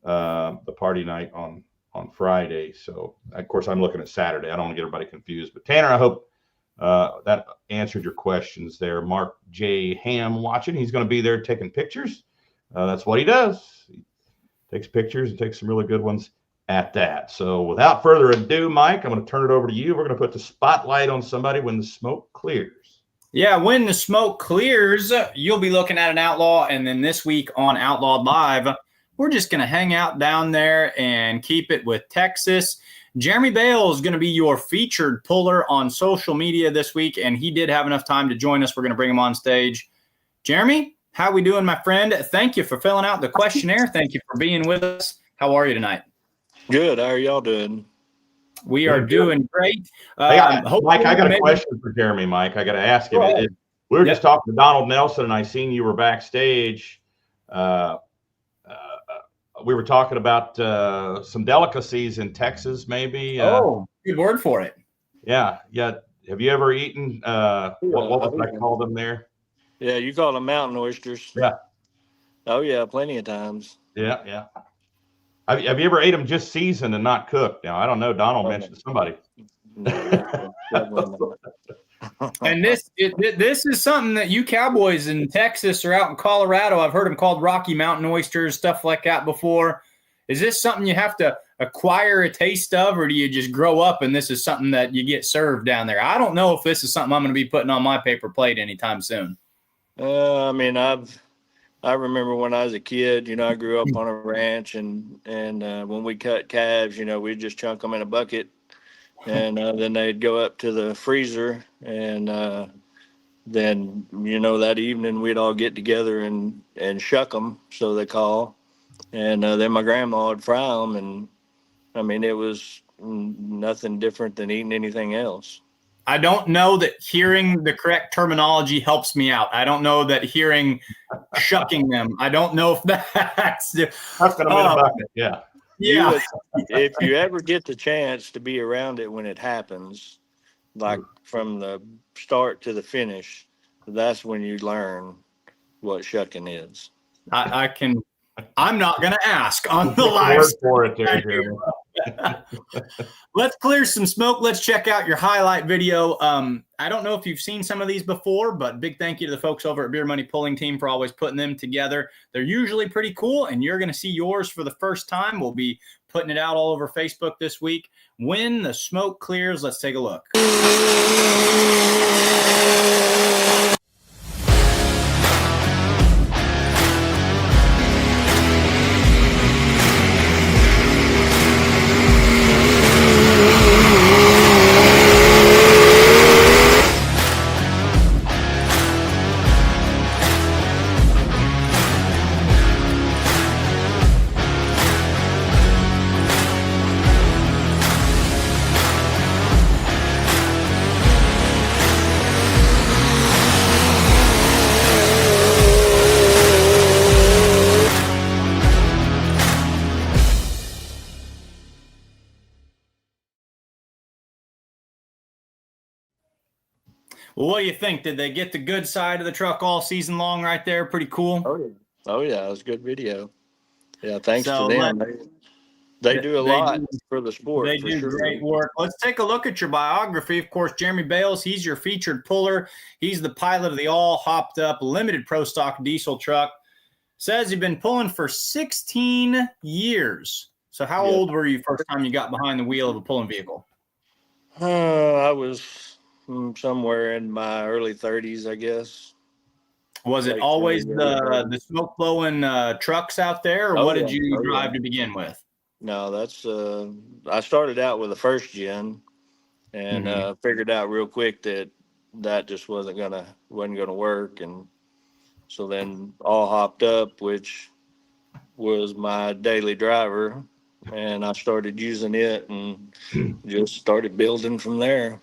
the party night on Friday. So, of course, I'm looking at Saturday. I don't want to get everybody confused. But, Tanner, I hope that answered your questions there. Mark J. Ham watching. He's going to be there taking pictures. That's what he does. He takes pictures and takes some really good ones at that. So, without further ado, Mike, I'm going to turn it over to you. We're going to put the spotlight on somebody when the smoke clears. Yeah, when the smoke clears, you'll be looking at an Outlaw. And then this week on Outlawed Live, we're just going to hang out down there and keep it with Texas. Jeremy Bales is going to be your featured puller on social media this week, and he did have enough time to join us. We're going to bring him on stage. Jeremy, how we doing, my friend? Thank you for filling out the questionnaire. Thank you for being with us. How are you tonight? Good. How are y'all doing? We are doing great. Mike, I got a question for Jeremy, Mike. I got to ask him. We were just talking to Donald Nelson, and I seen you were backstage. We were talking about some delicacies in Texas, maybe. Good word for it. Yeah. Have you ever eaten what was I call them there? Yeah, you call them mountain oysters. Yeah. Oh yeah, plenty of times. Yeah. Have you ever ate them just seasoned and not cooked? Now I don't know. Donald mentioned somebody. And this is something that you cowboys in Texas or out in Colorado, I've heard them called Rocky Mountain oysters, stuff like that before. Is this something you have to acquire a taste of, or do you just grow up and this is something that you get served down there? I don't know if this is something I'm going to be putting on my paper plate anytime soon. I mean, I remember when I was a kid, I grew up on a ranch, and when we cut calves, we'd just chunk them in a bucket, and then they'd go up to the freezer, and then that evening we'd all get together and shuck them, so they call, and then my grandma would fry them, and I mean, it was nothing different than eating anything else. I don't know that hearing the correct terminology helps me out. I don't know that hearing shucking them. I don't know if that's Chucking them in a bucket. Yeah. Yeah. If you ever get the chance to be around it when it happens, like from the start to the finish, that's when you learn what shucking is. I'm not going to ask on the live. Word for it there, Jeremy. Let's clear some smoke. Let's check out your highlight video. I don't know if you've seen some of these before, but big thank you to the folks over at Beer Money Pulling Team for always putting them together. They're usually pretty cool, and you're going to see yours for the first time. We'll be putting it out all over Facebook this week. When the smoke clears, let's take a look. Well, what do you think? Did they get the good side of the truck all season long right there? Pretty cool. Oh yeah, it was a good video. Yeah, thanks to them. They do a lot for the sport. They do great work. Let's take a look at your biography. Of course, Jeremy Bales, he's your featured puller. He's the pilot of the all hopped up limited pro stock diesel truck. Says you've been pulling for 16 years. So how old were you first time you got behind the wheel of a pulling vehicle? I was somewhere in my early 30s, I guess. Was it always the smoke blowing trucks out there, or what did you drive to begin with? No, that's I started out with a first gen, and figured out real quick that just wasn't gonna work, and so then all hopped up, which was my daily driver, and I started using it and just started building from there.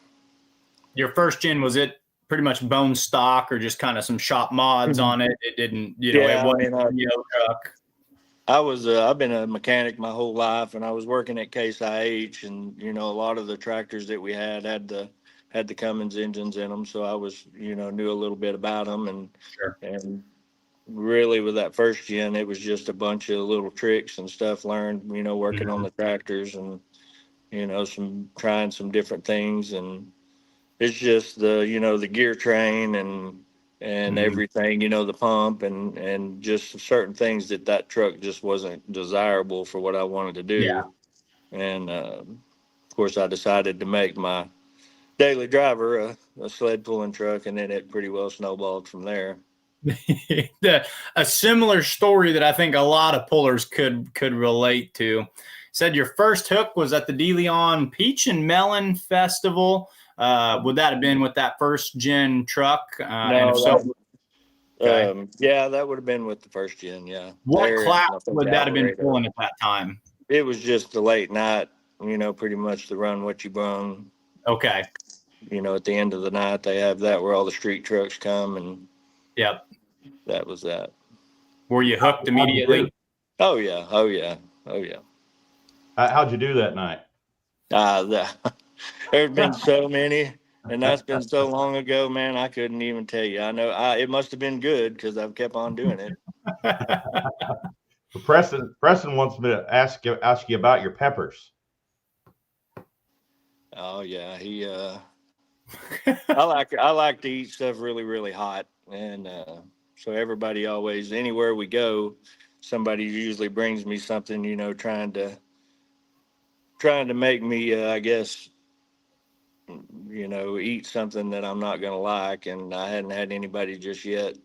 Your first gen, was it pretty much bone stock or just kind of some shop mods on it? It didn't, it wasn't a truck. I've been a mechanic my whole life, and I was working at Case IH, and a lot of the tractors that we had the Cummins engines in them, so I was knew a little bit about them, and really with that first gen, it was just a bunch of little tricks and stuff learned, working on the tractors, and trying some different things, and it's just the gear train and everything, the pump and just certain things that truck just wasn't desirable for what I wanted to do. Yeah. And of course I decided to make my daily driver a sled pulling truck, and then it pretty well snowballed from there. A similar story that I think a lot of pullers could relate to. Said your first hook was at the De Leon Peach and Melon Festival. Would that have been with that first gen truck? No, and if so, that would have been with the first gen. Yeah. What class would that have been pulling at that time? It was just the late night, pretty much the run what you brung. Okay. At the end of the night, they have that where all the street trucks come, and yep, that was that. Were you hooked immediately? Oh yeah. How'd you do that night? There's been so many, and that's been so long ago, man. I couldn't even tell you. I know it must have been good because I've kept on doing it. Preston wants me to ask you about your peppers. Oh yeah, I like to eat stuff really, really hot, and so everybody always, anywhere we go, somebody usually brings me something, trying to trying to make me, I guess, eat something that I'm not going to like. And I hadn't had anybody just yet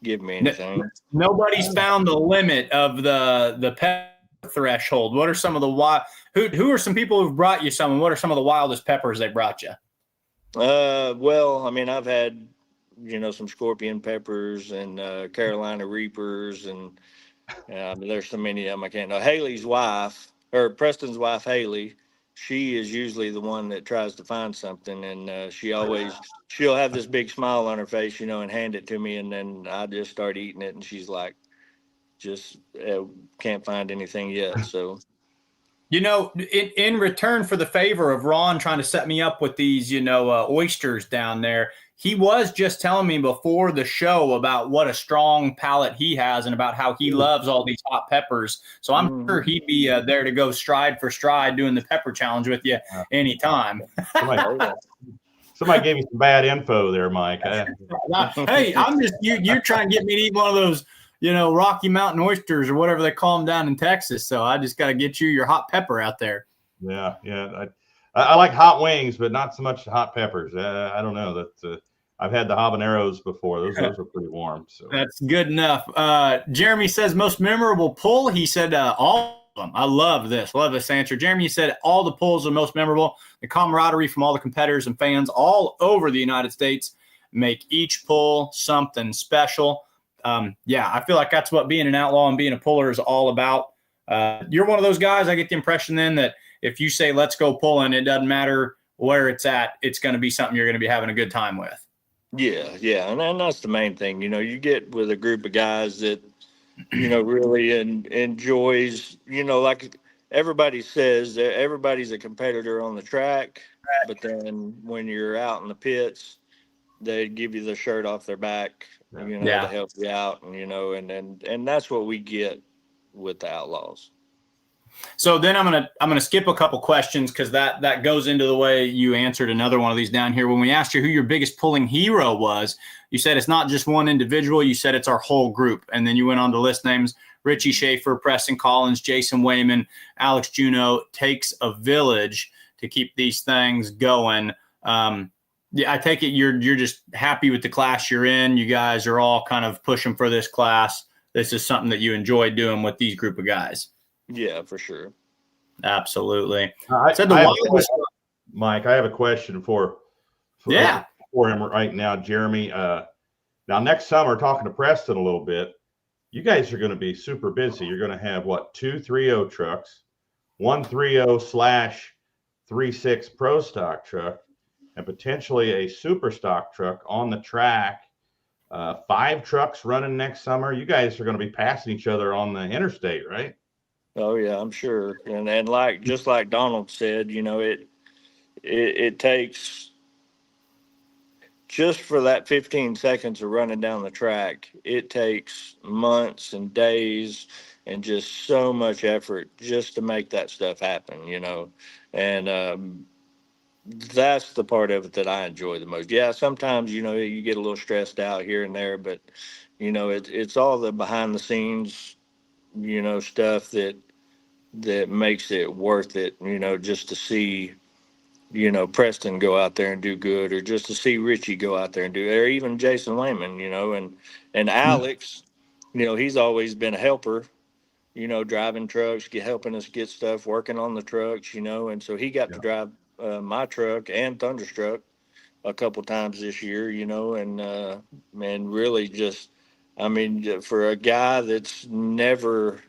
give me anything. Nobody's found the limit of the pepper threshold. What are some of the who are some people who've brought you some, and what are some of the wildest peppers they brought you? Well, I mean, I've had, some scorpion peppers and Carolina Reapers, and there's so many of them I can't know. Haley's wife, or Preston's wife, Haley, she is usually the one that tries to find something, and she'll have this big smile on her face, and hand it to me, and then I just start eating it, and she's like, just can't find anything yet. So. In return for the favor of Ron trying to set me up with these, oysters down there, he was just telling me before the show about what a strong palate he has and about how he loves all these hot peppers. So I'm sure he'd be there to go stride for stride doing the pepper challenge with you anytime. Somebody gave me some bad info there, Mike. Hey, I'm just you're trying to get me to eat one of those, Rocky Mountain oysters or whatever they call them down in Texas. So I just got to get you your hot pepper out there. Yeah. I like hot wings, but not so much hot peppers. I don't know that. I've had the habaneros before. Those are pretty warm. So that's good enough. Jeremy says most memorable pull. He said all of them. I love this answer. Jeremy said all the pulls are most memorable. The camaraderie from all the competitors and fans all over the United States make each pull something special. I feel like that's what being an outlaw and being a puller is all about. You're one of those guys. I get the impression then that if you say, let's go pulling, it doesn't matter where it's at. It's going to be something you're going to be having a good time with. Yeah. And that's the main thing. You get with a group of guys that, really enjoys, like everybody says, that everybody's a competitor on the track, but then when you're out in the pits, they give you the shirt off their back, to help you out, and that's what we get with the Outlaws. So then I'm gonna skip a couple questions because that goes into the way you answered another one of these down here. When we asked you who your biggest pulling hero was, you said it's not just one individual. You said it's our whole group, and then you went on to list names: Richie Schaefer, Preston Collins, Jason Wayman, Alex Juneau. Takes a village to keep these things going. I take it you're just happy with the class you're in. You guys are all kind of pushing for this class. This is something that you enjoy doing with these group of guys. Yeah, for sure. Absolutely. Mike, I have a question for him right now, Jeremy. Now, next summer, talking to Preston a little bit, you guys are going to be super busy. You're going to have, 2 3.0 trucks, 1 3.0/3.6 Pro Stock truck, and potentially a super stock truck on the track. 5 trucks running next summer. You guys are going to be passing each other on the interstate, right? Oh yeah, I'm sure. And just like Donald said, it takes just for that 15 seconds of running down the track, it takes months and days and just so much effort just to make that stuff happen, and that's the part of it that I enjoy the most. Yeah, sometimes, you get a little stressed out here and there, but, it's all the behind the scenes, stuff that makes it worth it, just to see, Preston go out there and do good, or just to see Richie go out there and do, or even Jason Wayman, and Alex, he's always been a helper, driving trucks, helping us get stuff, working on the trucks, and so he got to drive my truck and Thunderstruck a couple times this year, and really just, for a guy that's never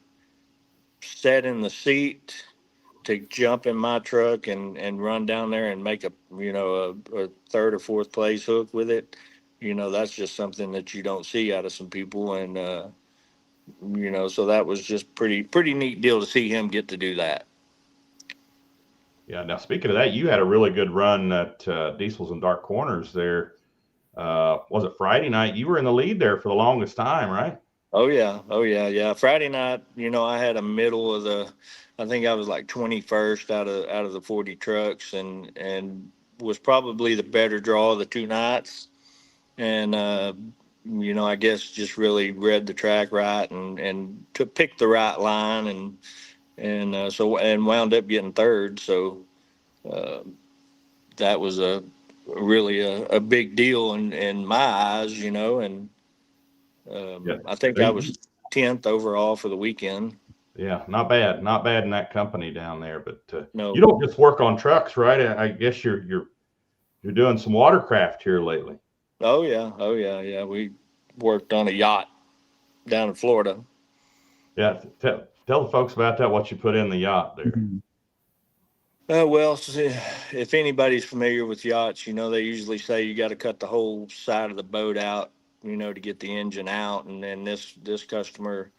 sat in the seat to jump in my truck and run down there and make a 3rd or 4th place hook with it, that's just something that you don't see out of some people. And, so that was just pretty neat deal to see him get to do that. Yeah. Now, speaking of that, you had a really good run at Diesels and Dark Corners there. Was it Friday night? You were in the lead there for the longest time, right? Oh yeah. Friday night, I had a middle of I think I was like 21st out of the 40 trucks, and was probably the better draw of the 2 nights. And, I guess just really read the track right and to pick the right line and, and and wound up getting third. So that was really a big deal in my eyes, you know. And Yeah. I think I was 10th overall for the weekend. Yeah, not bad in that company down there. But No. you don't just work on trucks, right? I guess you're doing some watercraft here lately. Oh yeah. We worked on a yacht down in Florida. Yeah, tell the folks about that. What you put in the yacht there. Well, if anybody's familiar with yachts, you know, they usually say you got to cut the whole side of the boat out, you know, to get the engine out. And then this customer,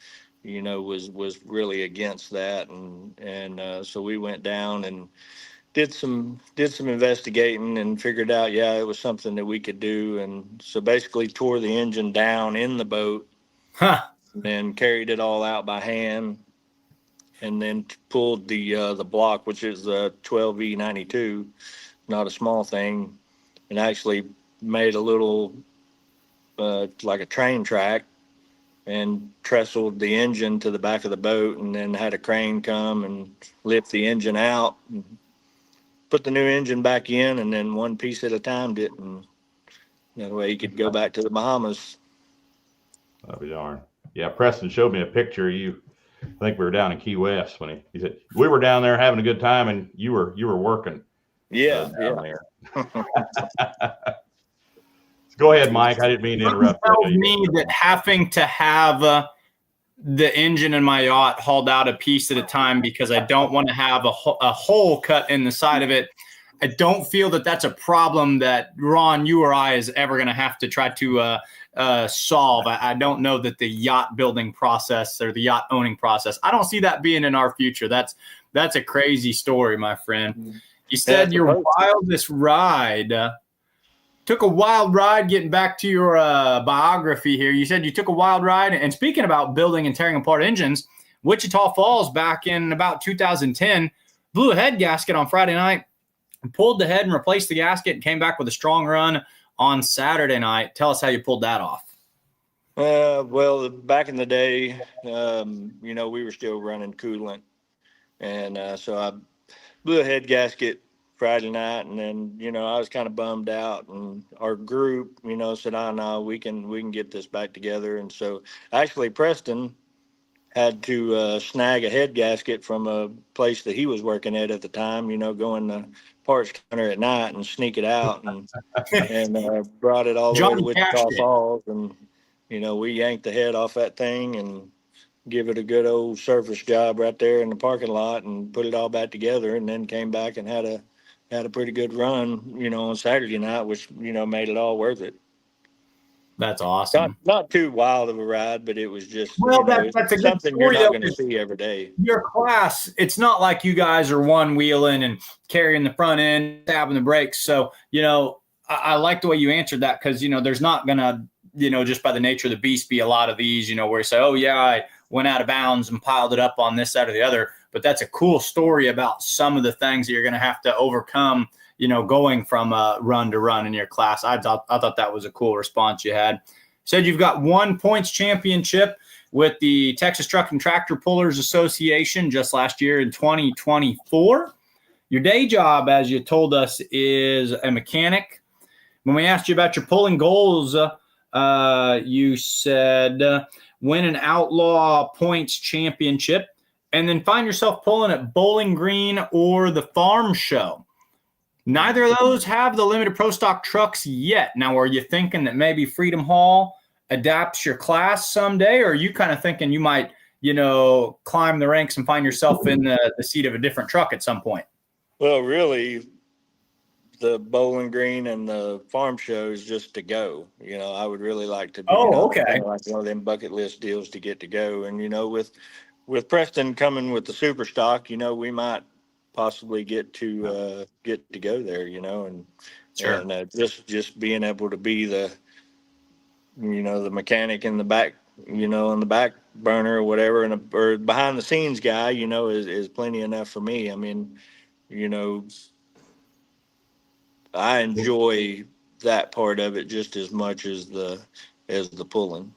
you know, was really against that. And so we went down and did some investigating and figured out, yeah, it was something that we could do. And so basically tore the engine down in the boat, and carried it all out by hand, and then pulled the block, which is the 12E92, not a small thing, and actually made a little like a train track, and trestled the engine to the back of the boat, and then had a crane come and lift the engine out and put the new engine back in, and then one piece at a time did, and that way you could go back to the Bahamas. I'll be darned. Yeah, Preston showed me a picture of you. I think we were down in Key West when he said we were down there having a good time and you were working. Yeah. There. Go ahead, Mike. I didn't mean to interrupt. Tells me that having to have the engine in my yacht hauled out a piece at a time because I don't want to have a hole cut in the side of it. I don't feel that that's a problem that Ron, you or I is ever going to have to try to solve. I don't know that the yacht building process or the yacht owning process, I don't see that being in our future. That's a crazy story, my friend. You said your wildest ride, took a wild ride. Getting back to your biography here, you said you took a wild ride. And speaking about building and tearing apart engines, Wichita Falls back in about 2010, blew a head gasket on Friday night, pulled the head and replaced the gasket, and came back with a strong run on Saturday night. Tell us how you pulled that off. Well, back in the day, you know, we were still running coolant. And so I blew a head gasket Friday night, and then, you know, I was kind of bummed out, and our group, you know, said, "Oh, no, we can get this back together." And so actually Preston had to snag a head gasket from a place that he was working at the time, you know, going to parts counter at night and sneak it out, and brought it all the way to Wichita Falls. And, you know, we yanked the head off that thing and give it a good old surface job right there in the parking lot and put it all back together, and then came back and had a pretty good run, you know, on Saturday night, which, you know, made it all worth it. That's awesome. Not too wild of a ride, but it was just, well, you know, that's a good something story, you're not going to see every day. Your class, it's not like you guys are one wheeling and carrying the front end, tapping the brakes. So, you know, I like the way you answered that, because, you know, there's not going to, you know, just by the nature of the beast, be a lot of these, you know, where you say, oh, yeah, I went out of bounds and piled it up on this side or the other. But that's a cool story about some of the things that you're going to have to overcome, you know, going from run to run in your class. I thought that was a cool response you had. Said you've got 1 points championship with the Texas Truck and Tractor Pullers Association just last year in 2024. Your day job, as you told us, is a mechanic. When we asked you about your pulling goals, you said win an Outlaw points championship and then find yourself pulling at Bowling Green or the Farm Show. Neither of those have the limited pro stock trucks yet. Now, are you thinking that maybe Freedom Hall adapts your class someday, or are you kind of thinking you might, you know, climb the ranks and find yourself in the seat of a different truck at some point? Well, really, the Bowling Green and the Farm Show is just to go. You know, I would really like to be, okay, kind of like one of them bucket list deals to get to go. And, you know, with Preston coming with the super stock, you know, we might possibly get to go there, you know, and sure. And just being able to be the, you know, the mechanic in the back, you know, on the back burner or whatever, and or behind the scenes guy, you know, is plenty enough for me. I mean, you know, I enjoy that part of it just as much as the pulling.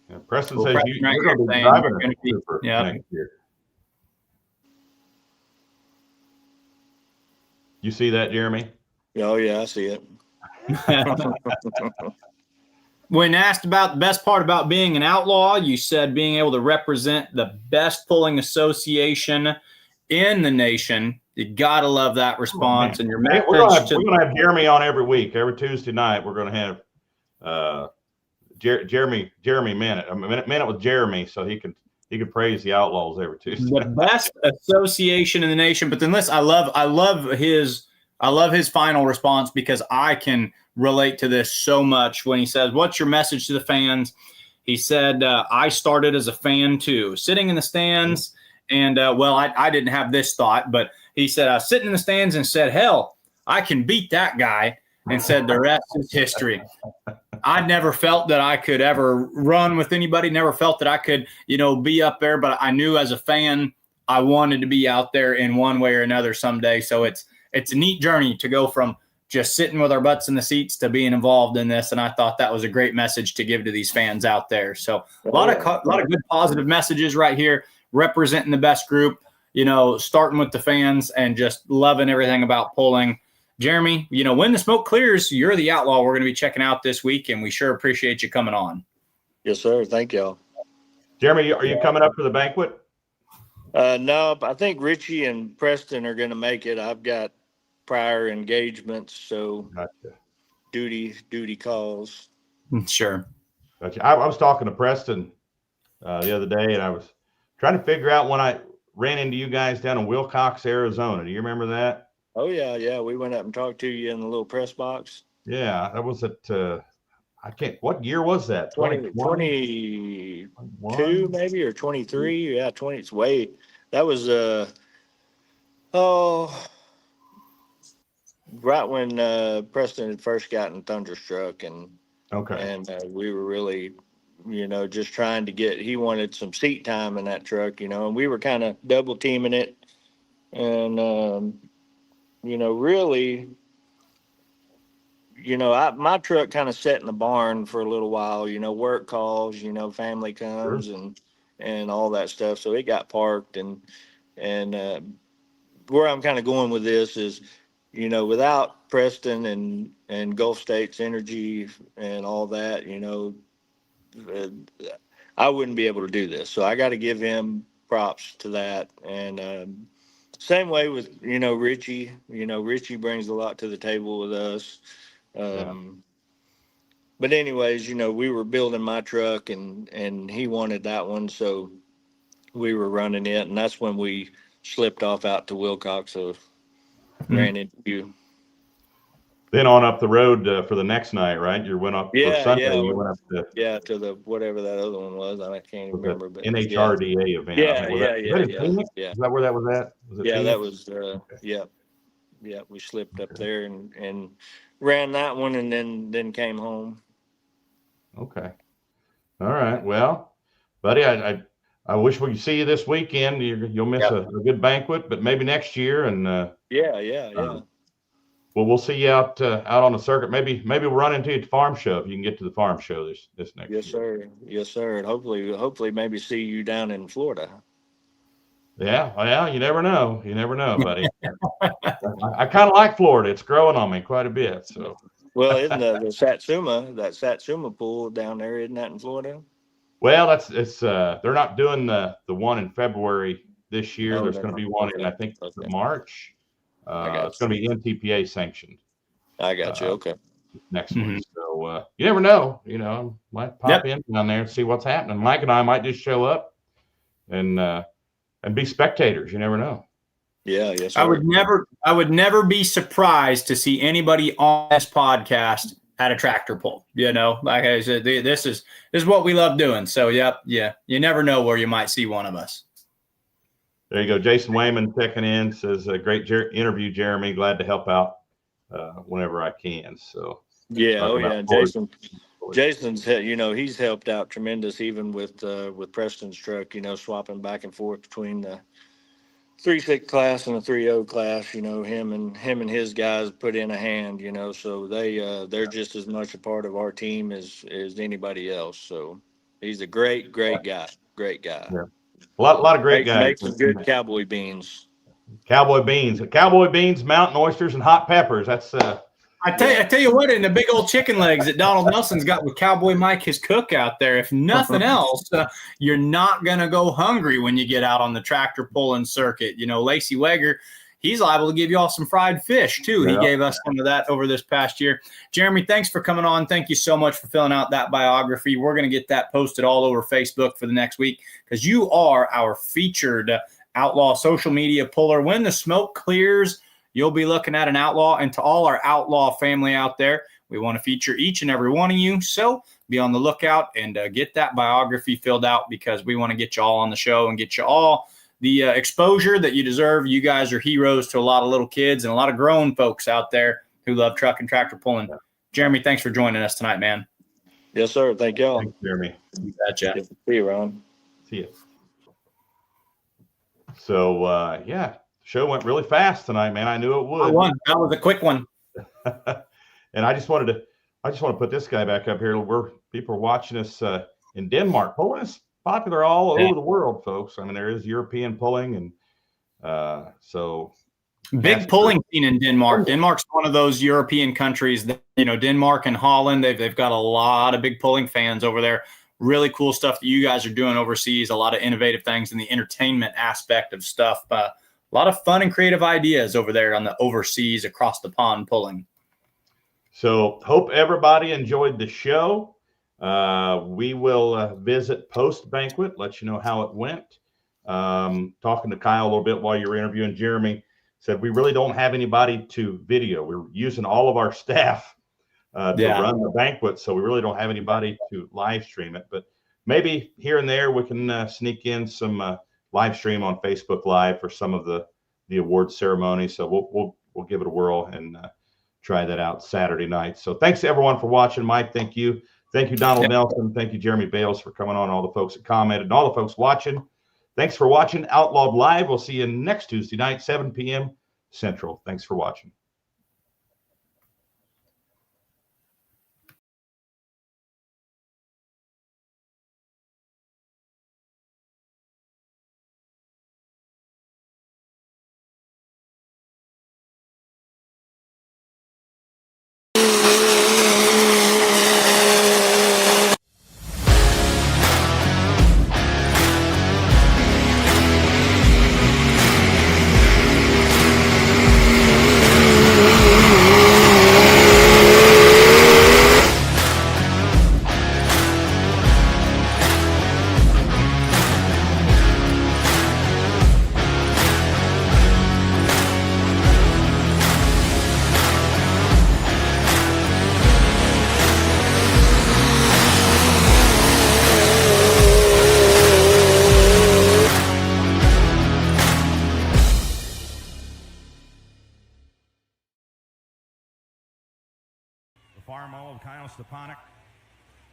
Yeah, Preston says you're going to be driving a super next year. You see that, Jeremy? Oh yeah, I see it. When asked about the best part about being an outlaw, you said being able to represent the best pulling association in the nation. You gotta love that response. And your Hey, message we're gonna have Jeremy on every week. Every Tuesday night, we're gonna have Jeremy minute with Jeremy, so he can praise the Outlaws every Tuesday. The best association in the nation. But then listen, I love his final response, because I can relate to this so much when he says, "What's your message to the fans?" He said, "I started as a fan too, sitting in the stands." And I didn't have this thought, but he said, "I was sitting in the stands and said, hell, I can beat that guy." And said, "The rest is history." I never felt that I could ever run with anybody, never felt that I could, be up there. But I knew as a fan, I wanted to be out there in one way or another someday. So it's a neat journey to go from just sitting with our butts in the seats to being involved in this. And I thought that was a great message to give to these fans out there. So a lot of good positive messages right here, representing the best group, starting with the fans and just loving everything about pulling. Jeremy, when the smoke clears, you're the outlaw we're going to be checking out this week, and we sure appreciate you coming on. Yes, sir. Thank y'all. Jeremy, are you coming up for the banquet? No, I think Richie and Preston are going to make it. I've got prior engagements, so Gotcha. duty calls. Sure. Gotcha. I was talking to Preston the other day, and I was trying to figure out when I ran into you guys down in Wilcox, Arizona. Do you remember that? Oh yeah. We went up and talked to you in the little press box. Yeah, that was at what year was that? 22 maybe, or 23. Yeah, 20. It's way. That was right when Preston had first gotten thunderstruck, and we were really, just trying to he wanted some seat time in that truck, and we were kind of double teaming it, and really, my truck kind of sat in the barn for a little while, work calls, family comes, Sure. and all that stuff. So it got parked, and where I'm kind of going with this is, without Preston and Gulf States Energy and all that, I wouldn't be able to do this. So I got to give him props to that. And same way with, Richie. Richie brings a lot to the table with us. But anyways, we were building my truck, and he wanted that one, so we were running it, and that's when we slipped off out to Wilcox. So ran into you. Then on up the road for the next night, right? You went up for Sunday. Yeah, you went up to the whatever that other one was. I can't even remember. But NHRDA event. Yeah. Is that where that was at? Was it Yeah, Phoenix? that was. Yeah. We slipped up there and ran that one, and then came home. Okay. All right. Well, buddy, I wish we could see you this weekend. You'll miss a good banquet, but maybe next year. And yeah. Well, we'll see you out on the circuit. Maybe we'll run into you at the farm show if you can get to the farm show this next year. Yes, sir. And hopefully maybe see you down in Florida. Yeah, well, you never know, buddy. I kind of like Florida. It's growing on me quite a bit. So. Well, isn't the Satsuma pool down there? Isn't that in Florida? Well, it's they're not doing the one in February this year. There's going to be one in, I think, March. It's going to be NTPA sanctioned. I got you. Okay. Next one. So you never know. Might pop in down there and see what's happening. Mike and I might just show up and be spectators. You never know. Yeah. Yes. Sir. I would never be surprised to see anybody on this podcast at a tractor pull. Like I said, this is what we love doing. So yeah. You never know where you might see one of us. There you go. Jason Wayman checking in, says a great interview, Jeremy. Glad to help out whenever I can. So yeah. Jason's he's helped out tremendous, even with Preston's truck. Swapping back and forth between the 3.6 class and the 3.0 class. Him and his guys put in a hand. So they're just as much a part of our team as anybody else. So he's a great guy. Great guy. Yeah. A lot of great guys. Make some good cowboy beans. Cowboy beans, mountain oysters, and hot peppers. That's I tell you what, in the big old chicken legs that Donald Nelson's got with Cowboy Mike, his cook out there, if nothing else, you're not going to go hungry when you get out on the tractor pulling circuit. You know, Lacey Weger, he's liable to give you all some fried fish, too. He gave us some of that over this past year. Jeremy, thanks for coming on. Thank you so much for filling out that biography. We're going to get that posted all over Facebook for the next week because you are our featured Outlaw social media puller. When the smoke clears, you'll be looking at an Outlaw. And to all our Outlaw family out there, we want to feature each and every one of you. So be on the lookout and get that biography filled out because we want to get you all on the show and get you all the exposure that you deserve. You guys are heroes to a lot of little kids and a lot of grown folks out there who love truck and tractor pulling. Jeremy, thanks for joining us tonight, man. Yes, sir. Thank y'all. thanks, Jeremy. You betcha. Good to see you, Ron. See you. So the show went really fast tonight, man. I knew it would. That was a quick one. And I just want to put this guy back up here. People are watching us in Denmark. Pulling is popular all over the world, folks. I mean, there is European pulling, and so big pulling scene in Denmark. Denmark's one of those European countries that, you know, Denmark and Holland, they've got a lot of big pulling fans over there. Really cool stuff that you guys are doing overseas. A lot of innovative things in the entertainment aspect of stuff. A lot of fun and creative ideas over there on the overseas across the pond pulling. So hope everybody enjoyed the show. We will visit post-banquet, let you know how it went. Talking to Kyle a little bit while you were interviewing Jeremy, said we really don't have anybody to video. We're using all of our staff to run the banquet, so we really don't have anybody to live stream it. But maybe here and there we can sneak in some live stream on Facebook Live for some of the award ceremony. So we'll give it a whirl and try that out Saturday night. So thanks to everyone for watching. Mike, thank you. Thank you, Donald Nelson. Thank you, Jeremy Bales, for coming on. All the folks that commented and all the folks watching. Thanks for watching Outlawed Live. We'll see you next Tuesday night, 7 p.m. Central. Thanks for watching.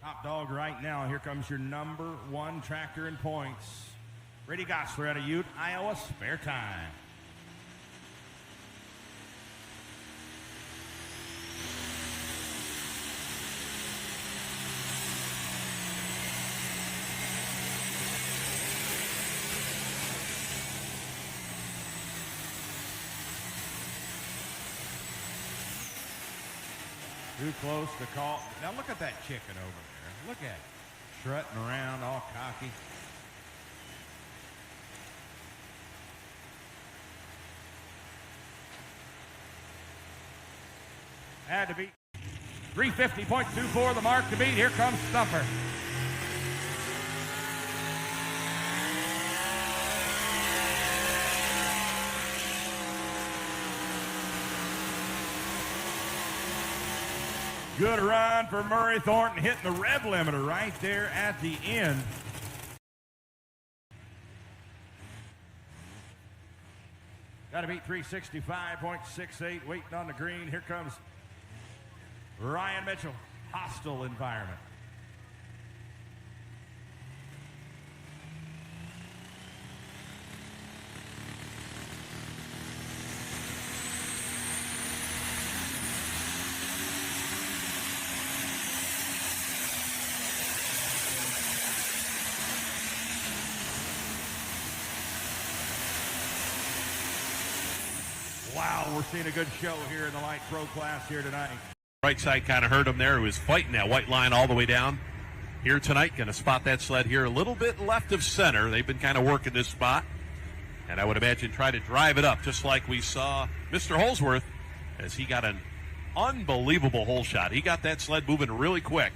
Top dog right now. Here comes your number one tractor in points. Brady Gosler out of Ute, Iowa, spare time. Too close to call. Now look at that chicken over there. Look at it. Strutting around all cocky. Had to beat. 350.24 the mark to beat. Here comes Stumper. Good run for Murray Thornton, hitting the rev limiter right there at the end. Got to beat 365.68, waiting on the green. Here comes Ryan Mitchell, hostile environment. Wow, we're seeing a good show here in the light pro class here tonight. Right side kind of hurt him there. He was fighting that white line all the way down here tonight. Going to spot that sled here a little bit left of center. They've been kind of working this spot. And I would imagine try to drive it up just like we saw Mr. Holsworth as he got an unbelievable hole shot. He got that sled moving really quick.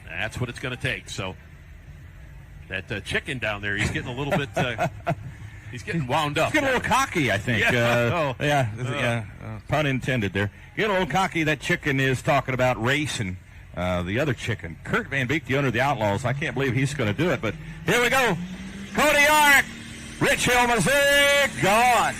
That's what it's going to take. So that chicken down there, he's getting a little bit he's getting wound up. He's getting a little cocky, I think. Yeah. Pun intended there. Getting a little cocky. That chicken is talking about race and the other chicken. Kurt Van Beek, the owner of the Outlaws. I can't believe he's going to do it, but here we go. Cody Yarrick, Rich Hill, Missouri, gone.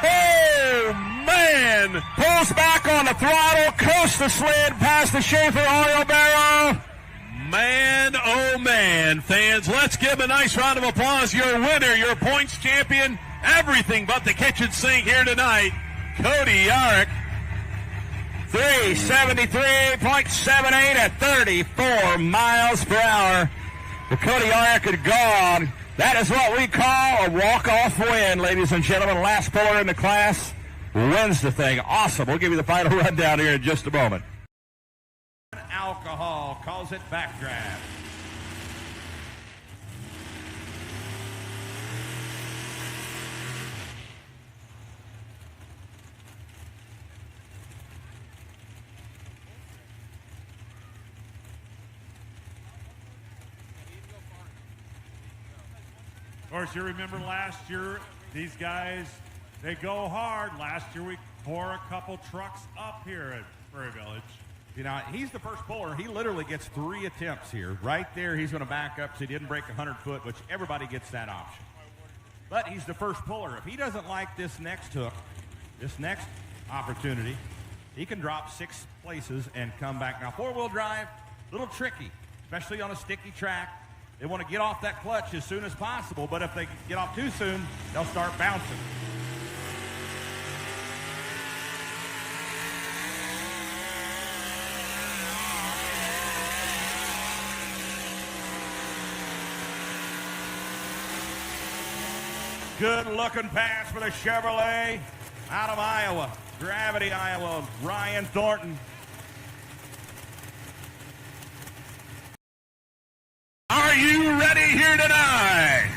Oh, man! Pulls back on the throttle, coasts the sled past the Schaefer oil barrel. Man, oh man, fans, let's give a nice round of applause. Your winner, your points champion, everything but the kitchen sink here tonight, Cody Yarrick. 373.78 at 34 miles per hour. The Cody Yarrick had gone. That is what we call a walk-off win, ladies and gentlemen. Last puller in the class wins the thing. Awesome. We'll give you the final rundown here in just a moment. Alcohol calls it backdraft. Of course, you remember last year, these guys, they go hard. Last year, we tore a couple trucks up here at Prairie Village. You know, he's the first puller. He literally gets 3 attempts here. Right there, he's going to back up so he didn't break 100 foot, which everybody gets that option. But he's the first puller. If he doesn't like this next hook, this next opportunity, he can drop 6 places and come back. Now, four-wheel drive, a little tricky, especially on a sticky track. They want to get off that clutch as soon as possible, but if they get off too soon, they'll start bouncing. Good-looking pass for the Chevrolet out of Iowa. Gravity, Iowa. Ryan Thornton. Are you ready here tonight?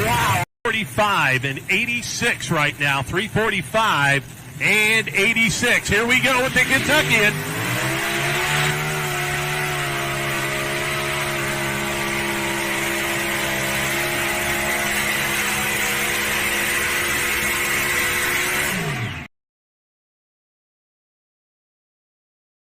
Wow. 45 and 86 right now. 345 and 86. Here we go with the Kentuckian.